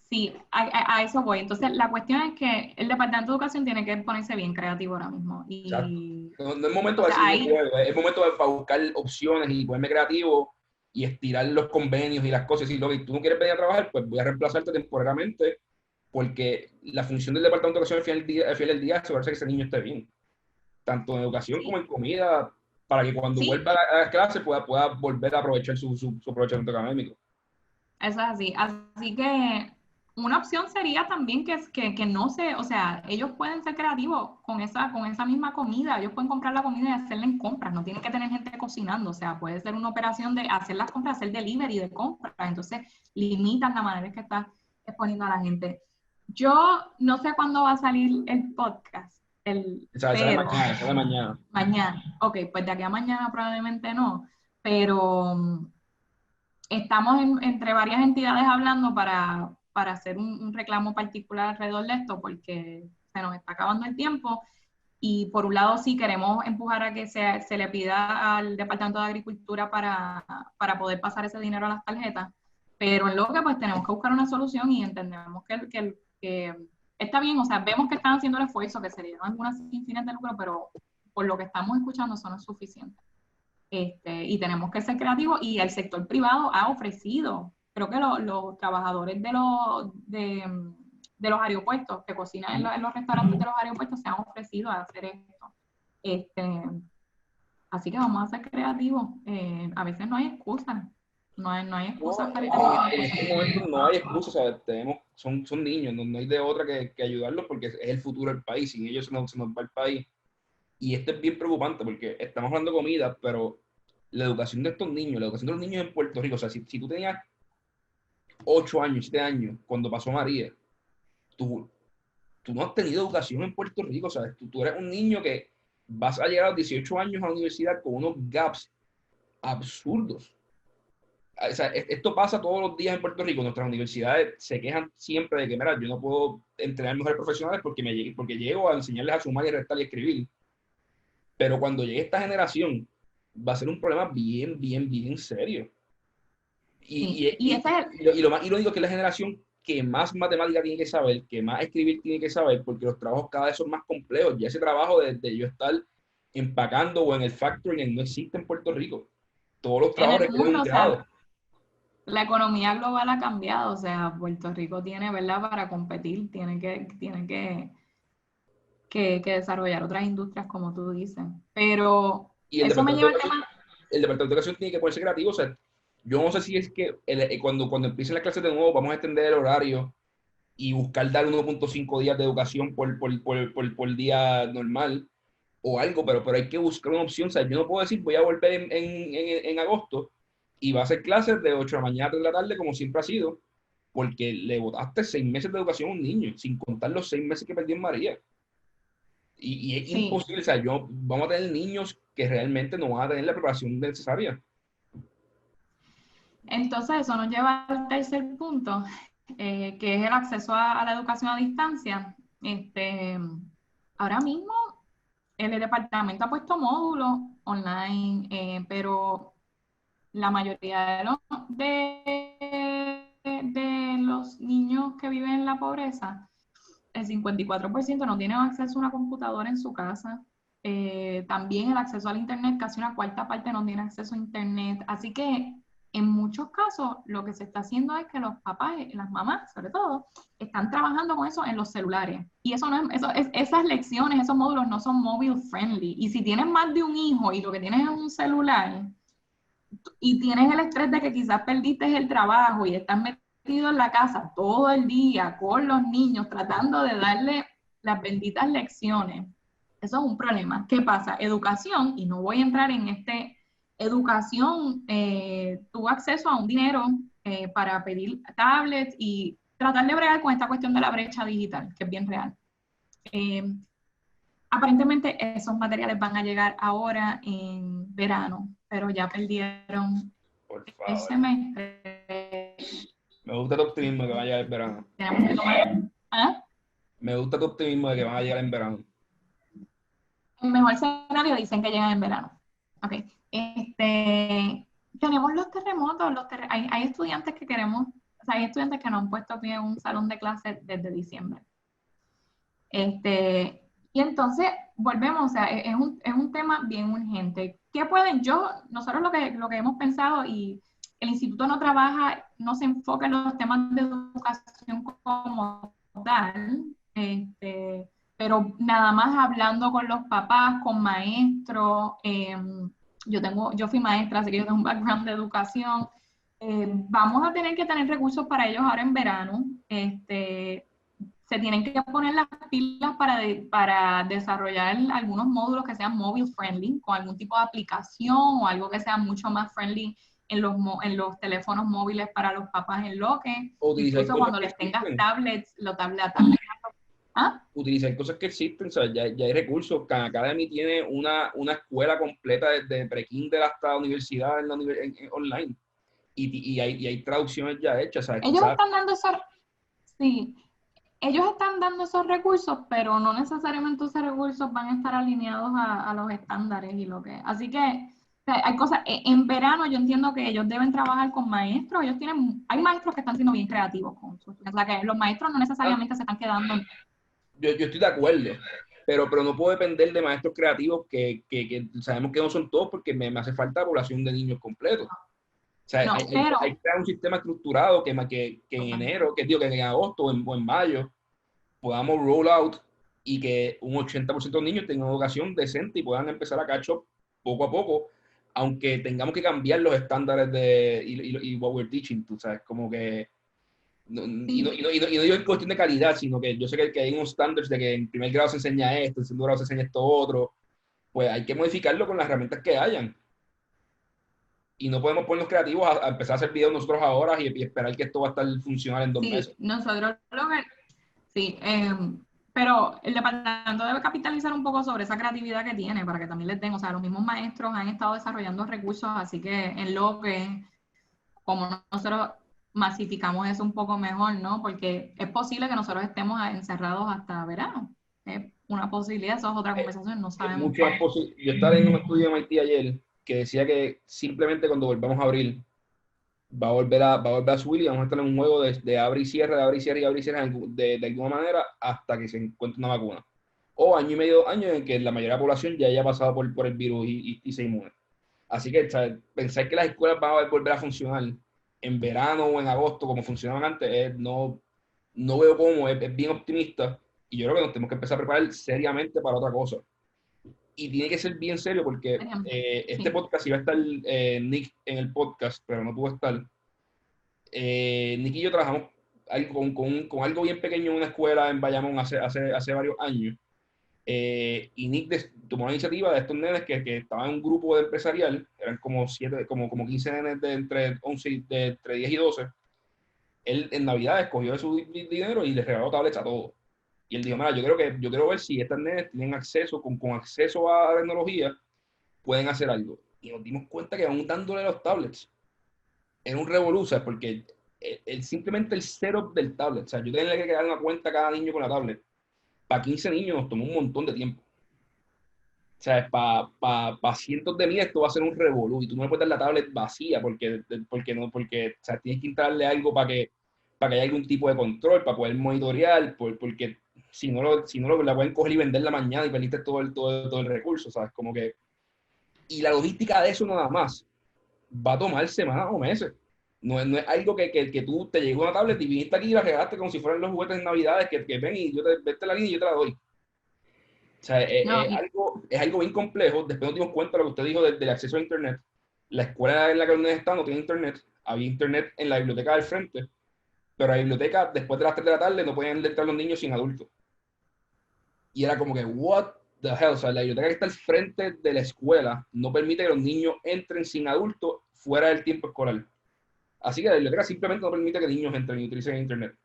sí, a eso voy. Entonces, la cuestión es que el Departamento de Educación tiene que ponerse bien creativo ahora mismo. Exacto. Y No es momento de entonces decir no ahí, puedo, es momento para buscar opciones y ponerme creativo y estirar los convenios y las cosas. Y lo que tú no quieres venir a trabajar, pues voy a reemplazarte temporariamente, porque la función del Departamento de Educación al final del día es asegurarse que ese niño esté bien, tanto en educación como sí, en comida, para que cuando sí, vuelva a la clase pueda volver a aprovechar su aprovechamiento académico. eso es así. Así que una opción sería también que no se, o sea, ellos pueden ser creativos con esa misma comida. Ellos pueden comprar la comida y hacerla en compras. No tienen que tener gente cocinando. O sea, puede ser una operación de hacer las compras, hacer delivery de compras. Entonces, limitan la manera en que estás exponiendo a la gente. Yo no sé cuándo va a salir el podcast, Sale mañana, sale mañana. Mañana. Ok, pues de aquí a mañana probablemente no, pero estamos entre varias entidades hablando para hacer un reclamo particular alrededor de esto, porque se nos está acabando el tiempo. Y por un lado sí queremos empujar a que se le pida al Departamento de Agricultura para poder pasar ese dinero a las tarjetas, pero en lo que pues tenemos que buscar una solución y entendemos que está bien, o sea, vemos que están haciendo el esfuerzo, que se le dieron algunas sin fines de lucro, pero por lo que estamos escuchando eso no es suficiente. Y tenemos que ser creativos y el sector privado ha ofrecido, creo que los trabajadores de los aeropuertos que cocinan en los restaurantes de los aeropuertos se han ofrecido a hacer esto. Así que vamos a ser creativos. A veces no hay excusa. No hay excusa para En estos momentos no hay excusa, ¿sabes? Son niños, no hay de otra que ayudarlos porque es el futuro del país. Sin ellos se nos va el país. Y esto es bien preocupante porque estamos hablando de comida, pero la educación de estos niños, la educación de los niños en Puerto Rico, o sea, si tú tenías 8 años, 7 años, cuando pasó María, tú no has tenido educación en Puerto Rico, ¿sabes? Tú eres un niño que vas a llegar a los 18 años a la universidad con unos gaps absurdos. O sea, esto pasa todos los días en Puerto Rico. Nuestras universidades se quejan siempre de que, mira, yo no puedo entrenar mejores profesionales porque llego a enseñarles a sumar y restar y escribir. Pero cuando llegue esta generación, va a ser un problema bien, bien, bien serio. Y lo más irónico es que es la generación que más matemática tiene que saber, que más escribir tiene que saber, porque los trabajos cada vez son más complejos. Ya ese trabajo de yo estar empacando o en el factoring no existe en Puerto Rico. Todos los trabajos requieren un grado. O sea, la economía global ha cambiado, o sea, Puerto Rico tiene, ¿verdad? Para competir, tiene que desarrollar otras industrias, como tú dices. Pero eso me lleva al tema. El Departamento de Educación tiene que ponerse creativo, o sea, yo no sé si es que cuando empiecen las clases de nuevo vamos a extender el horario y buscar dar 1.5 días de educación por día normal o algo, pero hay que buscar una opción. O sea, yo no puedo decir voy a volver en agosto y va a hacer clases de 8 de la mañana a 3 de la tarde como siempre ha sido, porque le botaste 6 meses de educación a un niño, sin contar los 6 meses que perdió en María. Y es imposible, o sea, vamos a tener niños que realmente no van a tener la preparación necesaria. Entonces, eso nos lleva al tercer punto, que es el acceso a la educación a distancia. Ahora mismo, el departamento ha puesto módulos online, pero la mayoría de los niños que viven en la pobreza, el 54% no tienen acceso a una computadora en su casa. También el acceso al internet, casi una cuarta parte no tiene acceso a internet. Así que en muchos casos lo que se está haciendo es que los papás, las mamás sobre todo, están trabajando con eso en los celulares. Y eso no esas lecciones, esos módulos no son mobile friendly. Y si tienes más de un hijo y lo que tienes es un celular y tienes el estrés de que quizás perdiste el trabajo y estás metido en la casa todo el día con los niños tratando de darle las benditas lecciones, eso es un problema. ¿Qué pasa? Educación, y no voy a entrar en educación, tuvo acceso a un dinero para pedir tablets y tratar de bregar con esta cuestión de la brecha digital, que es bien real. Aparentemente esos materiales van a llegar ahora en verano, pero ya perdieron el semestre. Me gusta tu optimismo de que van a llegar en verano. Tenemos que tomar... ¿Ah? Me gusta tu optimismo de que van a llegar en verano. En mejor escenario dicen que llegan en verano. Ok. Tenemos los terremotos, hay estudiantes que queremos, o sea, hay estudiantes que no han puesto pie en un salón de clases desde diciembre. Y entonces, volvemos, o sea, es un tema bien urgente. ¿Qué pueden? Nosotros lo que hemos pensado, y el instituto no trabaja, no se enfoca en los temas de educación como tal, pero nada más hablando con los papás, con maestros, yo fui maestra, así que yo tengo un background de educación. Vamos a tener que tener recursos para ellos ahora en verano. Se tienen que poner las pilas para desarrollar algunos módulos que sean mobile friendly, con algún tipo de aplicación o algo que sea mucho más friendly en los teléfonos móviles para los papás enloquen, O utilizar incluso cosas cuando que les tengas existen. tablets, los tablets. ¿Ah? Utilizar cosas que existen, o sea, ya hay recursos. Khan Academy tiene una escuela completa desde pre-kinder hasta universidad online. Y hay traducciones ya hechas, ¿sabes? Ellos están dando esos, sí, ellos están dando esos recursos, pero no necesariamente esos recursos van a estar alineados a los estándares y lo que. Así que o sea, hay cosas, en verano yo entiendo que ellos deben trabajar con maestros, hay maestros que están siendo bien creativos con sus, o sea que los maestros no necesariamente se están quedando. Yo estoy de acuerdo, pero no puedo depender de maestros creativos que sabemos que no son todos porque me hace falta población de niños completos. O sea, No, hay pero que crear un sistema estructurado que en enero, que en agosto o en mayo podamos roll out y que un 80% de los niños tengan educación decente y puedan empezar a catch up poco a poco, aunque tengamos que cambiar los estándares y what we're teaching, tú sabes, como que y no digo en cuestión de calidad, sino que yo sé que hay unos estándares de que en primer grado se enseña esto, en segundo grado se enseña esto otro, pues hay que modificarlo con las herramientas que hayan. Y no podemos ponernos creativos a empezar a hacer videos nosotros ahora y esperar que esto va a estar funcional en 2 meses. sí, nosotros lo que, sí, pero el departamento debe capitalizar un poco sobre esa creatividad que tiene para que también les den, o sea, los mismos maestros han estado desarrollando recursos, así que en lo que, como nosotros masificamos eso un poco mejor, ¿no? Porque es posible que nosotros estemos encerrados hasta verano. Es una posibilidad, eso es otra conversación, no sabemos. Yo estaba en un estudio de MIT ayer que decía que simplemente cuando volvamos a abrir va a volver a subir y vamos a estar en un juego de abre y cierre, de abre y cierre y abre y cierre de alguna manera hasta que se encuentre una vacuna. O año y medio, 2 años en que la mayoría de la población ya haya pasado por el virus y se inmune. Así que, ¿sabes? Pensar que las escuelas van a volver a funcionar en verano o en agosto como funcionaban antes, no veo cómo, es bien optimista y yo creo que nos tenemos que empezar a preparar seriamente para otra cosa. Y tiene que ser bien serio porque este Sí. podcast iba a estar Nick en el podcast, pero no pudo estar. Nick y yo trabajamos con algo bien pequeño en una escuela en Bayamón hace varios años. Y Nick tomó la iniciativa de estos nenes que estaban en un grupo de empresarial, eran como 15 nenes de entre 11 de entre 10 y 12. Él en Navidad escogió de su dinero y les regaló tablets a todos. Y él dijo, mira, yo quiero ver si estas nenes tienen acceso, con acceso a la tecnología, pueden hacer algo. Y nos dimos cuenta que aún dándole los tablets, era un revolución, porque simplemente el setup del tablet, o sea, yo tenía que crear una cuenta a cada niño con la tablet. Para 15 niños nos tomó un montón de tiempo. O sea, para cientos de miles esto va a ser un revolú y tú no le puedes dar la tablet vacía porque o sea, tienes que instalarle algo para que haya algún tipo de control, para poder monitorear, porque si no la pueden coger y vender la mañana y perdiste todo el recurso, ¿sabes? Como que, y la logística de eso nada más va a tomar semanas o meses. No es algo que tú te llegó una tablet y viniste aquí y la regalaste como si fueran los juguetes de Navidades que ven y vete la línea y yo te la doy. O sea, No, es algo bien complejo. Después nos dimos cuenta de lo que usted dijo del acceso a Internet. La escuela en la que los niños están no tiene Internet. Había Internet en la biblioteca del frente, pero la biblioteca, después de las 3 de la tarde, no podían entrar los niños sin adultos. Y era como que, what the hell? O sea, la biblioteca que está al frente de la escuela no permite que los niños entren sin adultos fuera del tiempo escolar. Así que la biblioteca simplemente no permite que niños entren y utilicen Internet.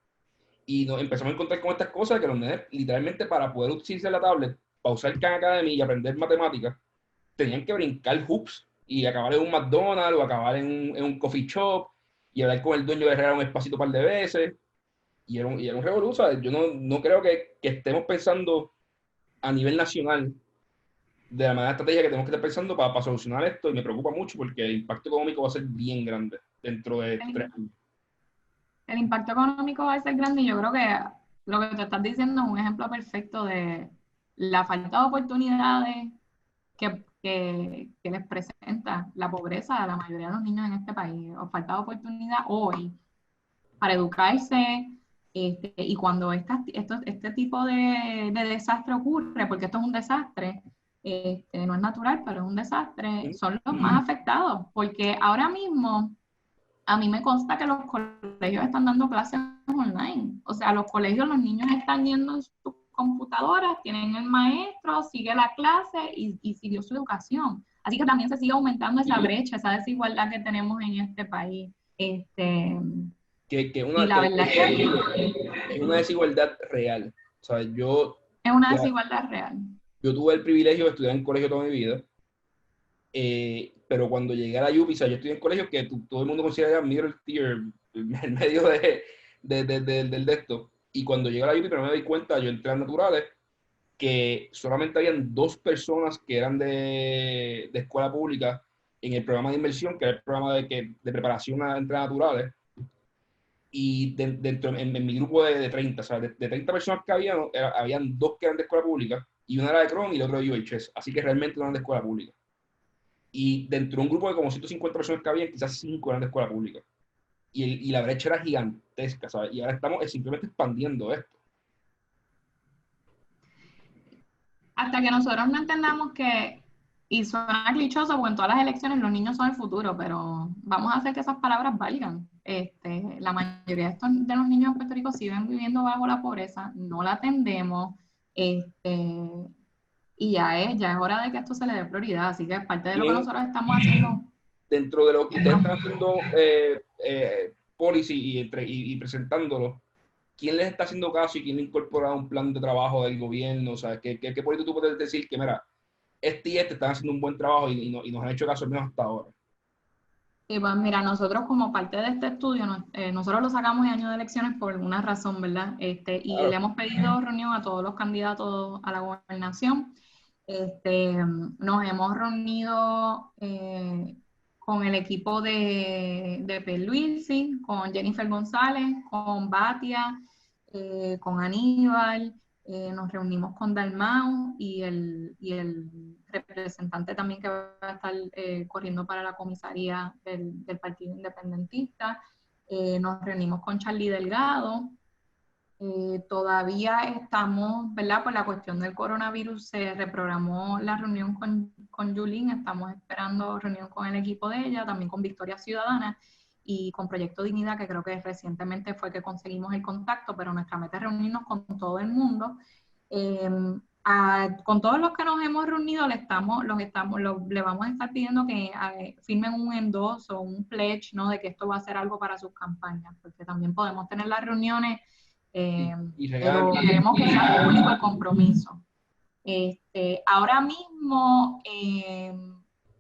Y nos empezamos a encontrar con estas cosas que los niños, literalmente, para poder utilizar la tablet, para usar Khan Academy y aprender matemáticas, tenían que brincar hoops y acabar en un McDonald's o acabar en un coffee shop y hablar con el dueño de regalar un espacito un par de veces. Y era un revolú, ¿sabes? Yo no creo que estemos pensando a nivel nacional de la manera estratégica que tenemos que estar pensando para solucionar esto y me preocupa mucho porque el impacto económico va a ser bien grande dentro de 3 años. el impacto económico va a ser grande y yo creo que lo que te estás diciendo es un ejemplo perfecto de la falta de oportunidades que les presenta la pobreza a la mayoría de los niños en este país, o falta de oportunidad hoy para educarse, y cuando este tipo de desastre ocurre, porque esto es un desastre, no es natural, pero es un desastre, son los más afectados, porque ahora mismo a mí me consta que los colegios están dando clases online. O sea, los colegios, los niños están yendo en sus computadoras, tienen el maestro, sigue la clase y siguió su educación. Así que también se sigue aumentando esa brecha, esa desigualdad que tenemos en este país. Y la verdad es que es una desigualdad real. O sea, es una desigualdad real. yo tuve el privilegio de estudiar en colegio toda mi vida, pero cuando llegué a la UPI, o sea, yo estudié en colegios que todo el mundo considera middle tier, en medio del de esto. Y cuando llegué a la UPI, pero me di cuenta, yo entré a naturales, que solamente habían 2 personas que eran de escuela pública en el programa de inversión, que era el programa de preparación a entre naturales, y dentro en mi grupo de 30, o sea, de 30 personas que habían 2 que eran de escuela pública, y una era de Cron y la otra de UHS, así que realmente no eran de escuela pública. Y dentro de un grupo de como 150 personas que había, quizás 5 eran de escuela pública. Y la brecha era gigantesca, ¿sabes? Y ahora estamos simplemente expandiendo esto. Hasta que nosotros no entendamos que, y suena clichoso, porque en todas las elecciones los niños son el futuro, pero vamos a hacer que esas palabras valgan. La mayoría de los niños en Puerto Rico siguen viviendo bajo la pobreza, no la atendemos, y ya es hora de que esto se le dé prioridad. Así que parte de lo que nosotros estamos haciendo. Dentro de lo que ustedes están haciendo policy y presentándolo, ¿quién les está haciendo caso y quién le incorpora un plan de trabajo del gobierno? O sea, ¿qué político tú puedes decir que, mira, y están haciendo un buen trabajo y nos han hecho caso al menos hasta ahora? Sí, pues mira, nosotros como parte de este estudio, nosotros lo sacamos en año de elecciones por alguna razón, ¿verdad? Y Claro. le hemos pedido reunión a todos los candidatos a la gobernación. Nos hemos reunido con el equipo de Pierluisi, con Jennifer González, con Batia, con Aníbal, nos reunimos con Dalmau y el representante también que va a estar corriendo para la comisaría del Partido Independentista. Nos reunimos con Charlie Delgado. Todavía estamos, ¿verdad? Por la cuestión del coronavirus se reprogramó la reunión con Yulín, estamos esperando reunión con el equipo de ella, también con Victoria Ciudadana y con Proyecto Dignidad, que creo que recientemente fue que conseguimos el contacto, pero nuestra meta es reunirnos con todo el mundo. Con todos los que nos hemos reunido le vamos a estar pidiendo que firmen un endoso o un pledge, ¿no? De que esto va a ser algo para sus campañas, porque también podemos tener las reuniones, pero queremos que sea público el compromiso. Ahora mismo,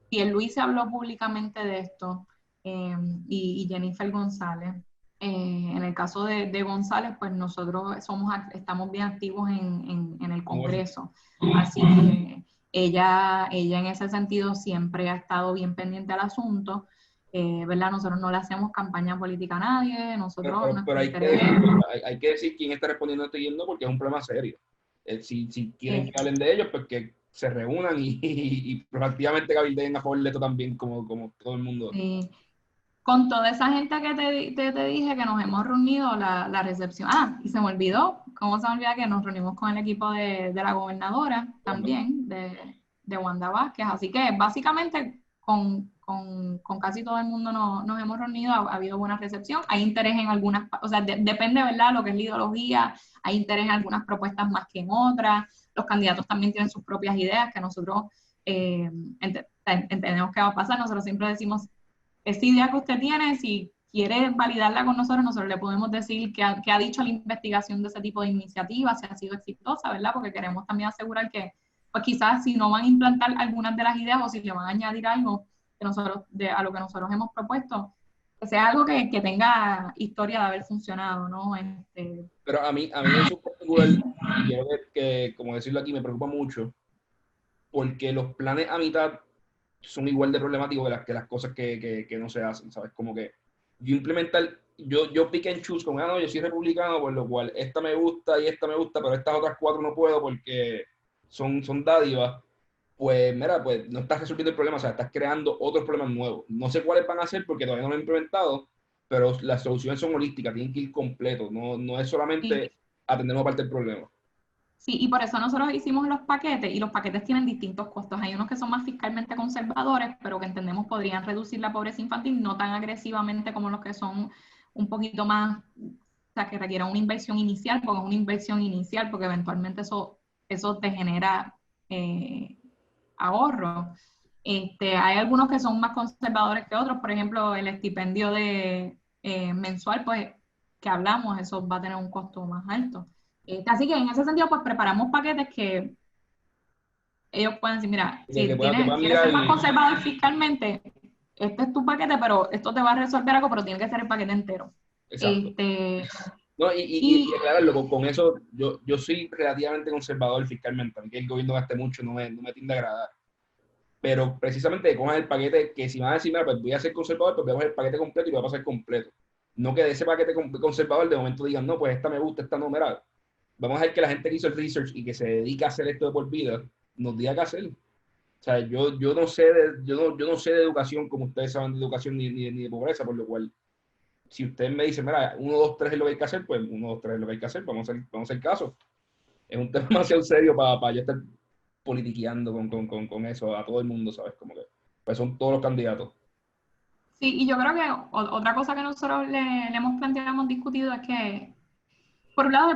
Pierluisi habló públicamente de esto, y Jennifer González. En el caso de González, pues nosotros estamos bien activos en el Congreso, así que ella en ese sentido siempre ha estado bien pendiente al asunto, ¿verdad? Nosotros no le hacemos campaña política a nadie, nosotros Pero hay que decir quién está respondiendo a este yendo porque es un problema serio. Si quieren que hablen de ellos, pues que se reúnan y proactivamente cabildeen a favor de esto también, como todo el mundo. Con toda esa gente que te dije que nos hemos reunido, la recepción. Y se me olvidó, ¿cómo se me olvida que nos reunimos con el equipo de la gobernadora también, de Wanda Vázquez? Así que básicamente con casi todo el mundo nos hemos reunido, ha habido buena recepción, hay interés en algunas, o sea, depende, ¿verdad?, lo que es la ideología, hay interés en algunas propuestas más que en otras, los candidatos también tienen sus propias ideas que nosotros entendemos que va a pasar, nosotros siempre decimos, esa idea que usted tiene, si quiere validarla con nosotros le podemos decir qué ha dicho la investigación de ese tipo de iniciativas, si ha sido exitosa, ¿verdad? Porque queremos también asegurar que, pues quizás si no van a implantar algunas de las ideas o si le van a añadir algo que a lo que nosotros hemos propuesto, que sea algo que tenga historia de haber funcionado, ¿no? Pero a mí en su particular, y quiero que, como decirlo aquí, me preocupa mucho, porque los planes a mitad son igual de problemáticos que las cosas que no se hacen, ¿sabes? Como que yo pick and choose, como, no, yo soy republicano, por lo cual esta me gusta y esta me gusta, pero estas otras 4 no puedo porque son dádivas. Pues mira, pues no estás resolviendo el problema, o sea, estás creando otros problemas nuevos. No sé cuáles van a ser porque todavía no lo he implementado, pero las soluciones son holísticas, tienen que ir completos, no es solamente atender una parte del problema. Sí, y por eso nosotros hicimos los paquetes, y los paquetes tienen distintos costos. Hay unos que son más fiscalmente conservadores, pero que entendemos podrían reducir la pobreza infantil, no tan agresivamente como los que son un poquito más, o sea, que requieran una inversión inicial, porque es una inversión inicial, porque eventualmente eso te genera ahorro. Hay algunos que son más conservadores que otros, por ejemplo, el estipendio de mensual, pues, que hablamos, eso va a tener un costo más alto. Así que en ese sentido, pues preparamos paquetes que ellos pueden decir, mira, si que puedan quieres mirar ser más conservador fiscalmente, este es tu paquete, pero esto te va a resolver algo, pero tiene que ser el paquete entero. Exacto. Este, No, y aclararlo, con eso yo soy relativamente conservador fiscalmente, a mí que el gobierno gaste mucho no me tiende a agradar. Pero precisamente cojan el paquete que si van a decir, mira, pues voy a ser conservador, pues voy a coger el paquete completo y voy a pasar completo. No que de ese paquete conservador de momento digan, no, pues esta me gusta, esta no, mira, vamos a ver que la gente que hizo el research y que se dedica a hacer esto de por vida, nos diga qué hacer. O sea, yo no sé yo no sé de educación como ustedes saben de educación ni de pobreza, por lo cual, si ustedes me dicen, mira, 1, 2, 3 es lo que hay que hacer, pues 1, 2, 3 es lo que hay que hacer, vamos a hacer caso. Es un tema demasiado serio para yo estar politiqueando con eso a todo el mundo, ¿sabes? Como que pues son todos los candidatos. sí, y yo creo que otra cosa que nosotros le hemos planteado, hemos discutido es que por un lado,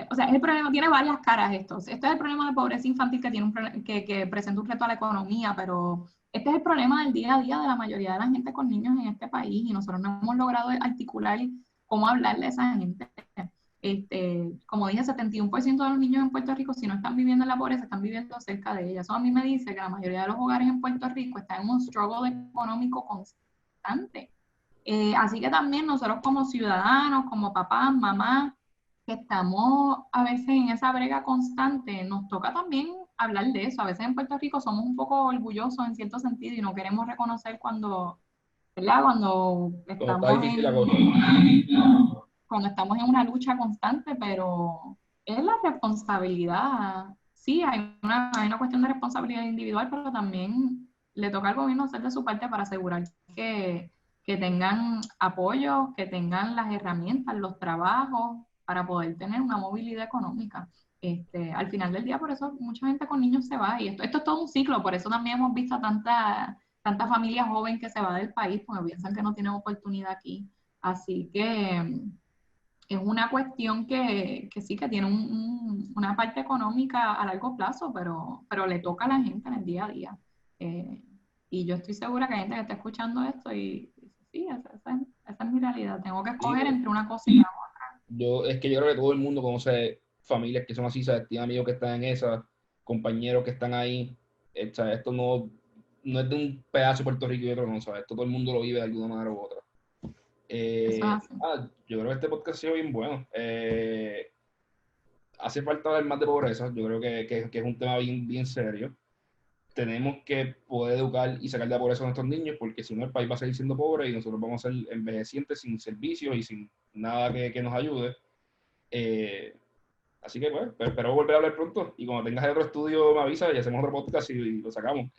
o sea, el problema tiene varias caras esto. Este es el problema de pobreza infantil que, tiene que presenta un reto a la economía, pero este es el problema del día a día de la mayoría de la gente con niños en este país y nosotros no hemos logrado articular cómo hablarle a esa gente. Como dije, 71% de los niños en Puerto Rico, si no están viviendo en la pobreza, están viviendo cerca de ella. Eso a mí me dice que la mayoría de los hogares en Puerto Rico están en un struggle económico constante. Así que también nosotros como ciudadanos, como papás, mamás, que estamos a veces en esa brega constante, nos toca también hablar de eso. A veces en Puerto Rico somos un poco orgullosos en cierto sentido y no queremos reconocer ¿verdad? Todo está difícil la cosa. Cuando estamos en una lucha constante, pero es la responsabilidad. Sí, hay una cuestión de responsabilidad individual, pero también le toca al gobierno hacer de su parte para asegurar que tengan apoyo, que tengan las herramientas, los trabajos para poder tener una movilidad económica. Al final del día, por eso mucha gente con niños se va y esto es todo un ciclo, por eso también hemos visto tanta familia joven que se va del país porque piensan que no tienen oportunidad aquí. Así que es una cuestión que sí que tiene una parte económica a largo plazo, pero le toca a la gente en el día a día. Y yo estoy segura que hay gente que está escuchando esto y dice, sí, esa es mi realidad. Tengo que escoger entre una cosa y la otra. Es que yo creo que todo el mundo conoce familias que son así, ¿sabes? Tiene amigos que están en esas, compañeros que están ahí. ¿Sabes? Esto no es de un pedazo de Puerto Rico y otro no, ¿sabes? Esto todo el mundo lo vive de alguna manera u otra. Eso es así. Yo creo que este podcast ha sido bien bueno. Hace falta hablar más de pobreza, yo creo que es un tema bien serio. Tenemos que poder educar y sacar de la pobreza a nuestros niños, porque si no el país va a seguir siendo pobre y nosotros vamos a ser envejecientes sin servicios y sin nada que nos ayude. Así que bueno, espero volver a hablar pronto y cuando tengas otro estudio me avisas y hacemos otro podcast y lo sacamos.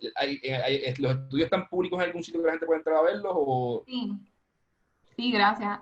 ¿Los estudios están públicos en algún sitio que la gente pueda entrar a verlos? O... Sí, sí, gracias.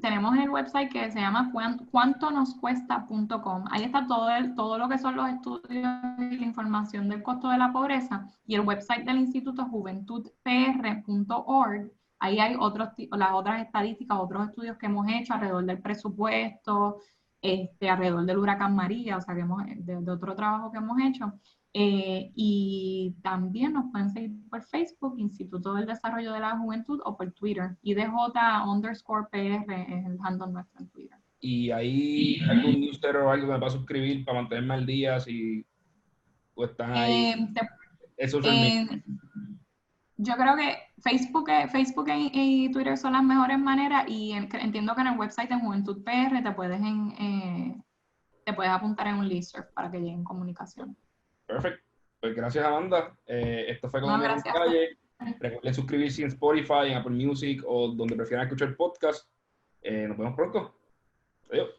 Tenemos el website que se llama cuantonoscuesta.com. Ahí está todo lo que son los estudios y la información del costo de la pobreza. Y el website del Instituto juventudpr.org. Ahí hay las otras estadísticas, otros estudios que hemos hecho alrededor del presupuesto, alrededor del huracán María, o sea, de otro trabajo que hemos hecho. Y también nos pueden seguir por Facebook, Instituto del Desarrollo de la Juventud, o por Twitter. IDJ_PR es el handle nuestro en Twitter. ¿Y hay algún newsletter o algo que me va a suscribir para mantenerme al día si o están ahí? Es social media. Yo creo que Facebook y Twitter son las mejores maneras y entiendo que en el website de Juventud PR te puedes apuntar en un listserv para que lleguen comunicaciones. Perfecto. Pues gracias, Amanda. Esto fue Como en Gracias. Calle. Recuerden suscribirse en Spotify, en Apple Music o donde prefieran escuchar podcast. Nos vemos pronto. Adiós.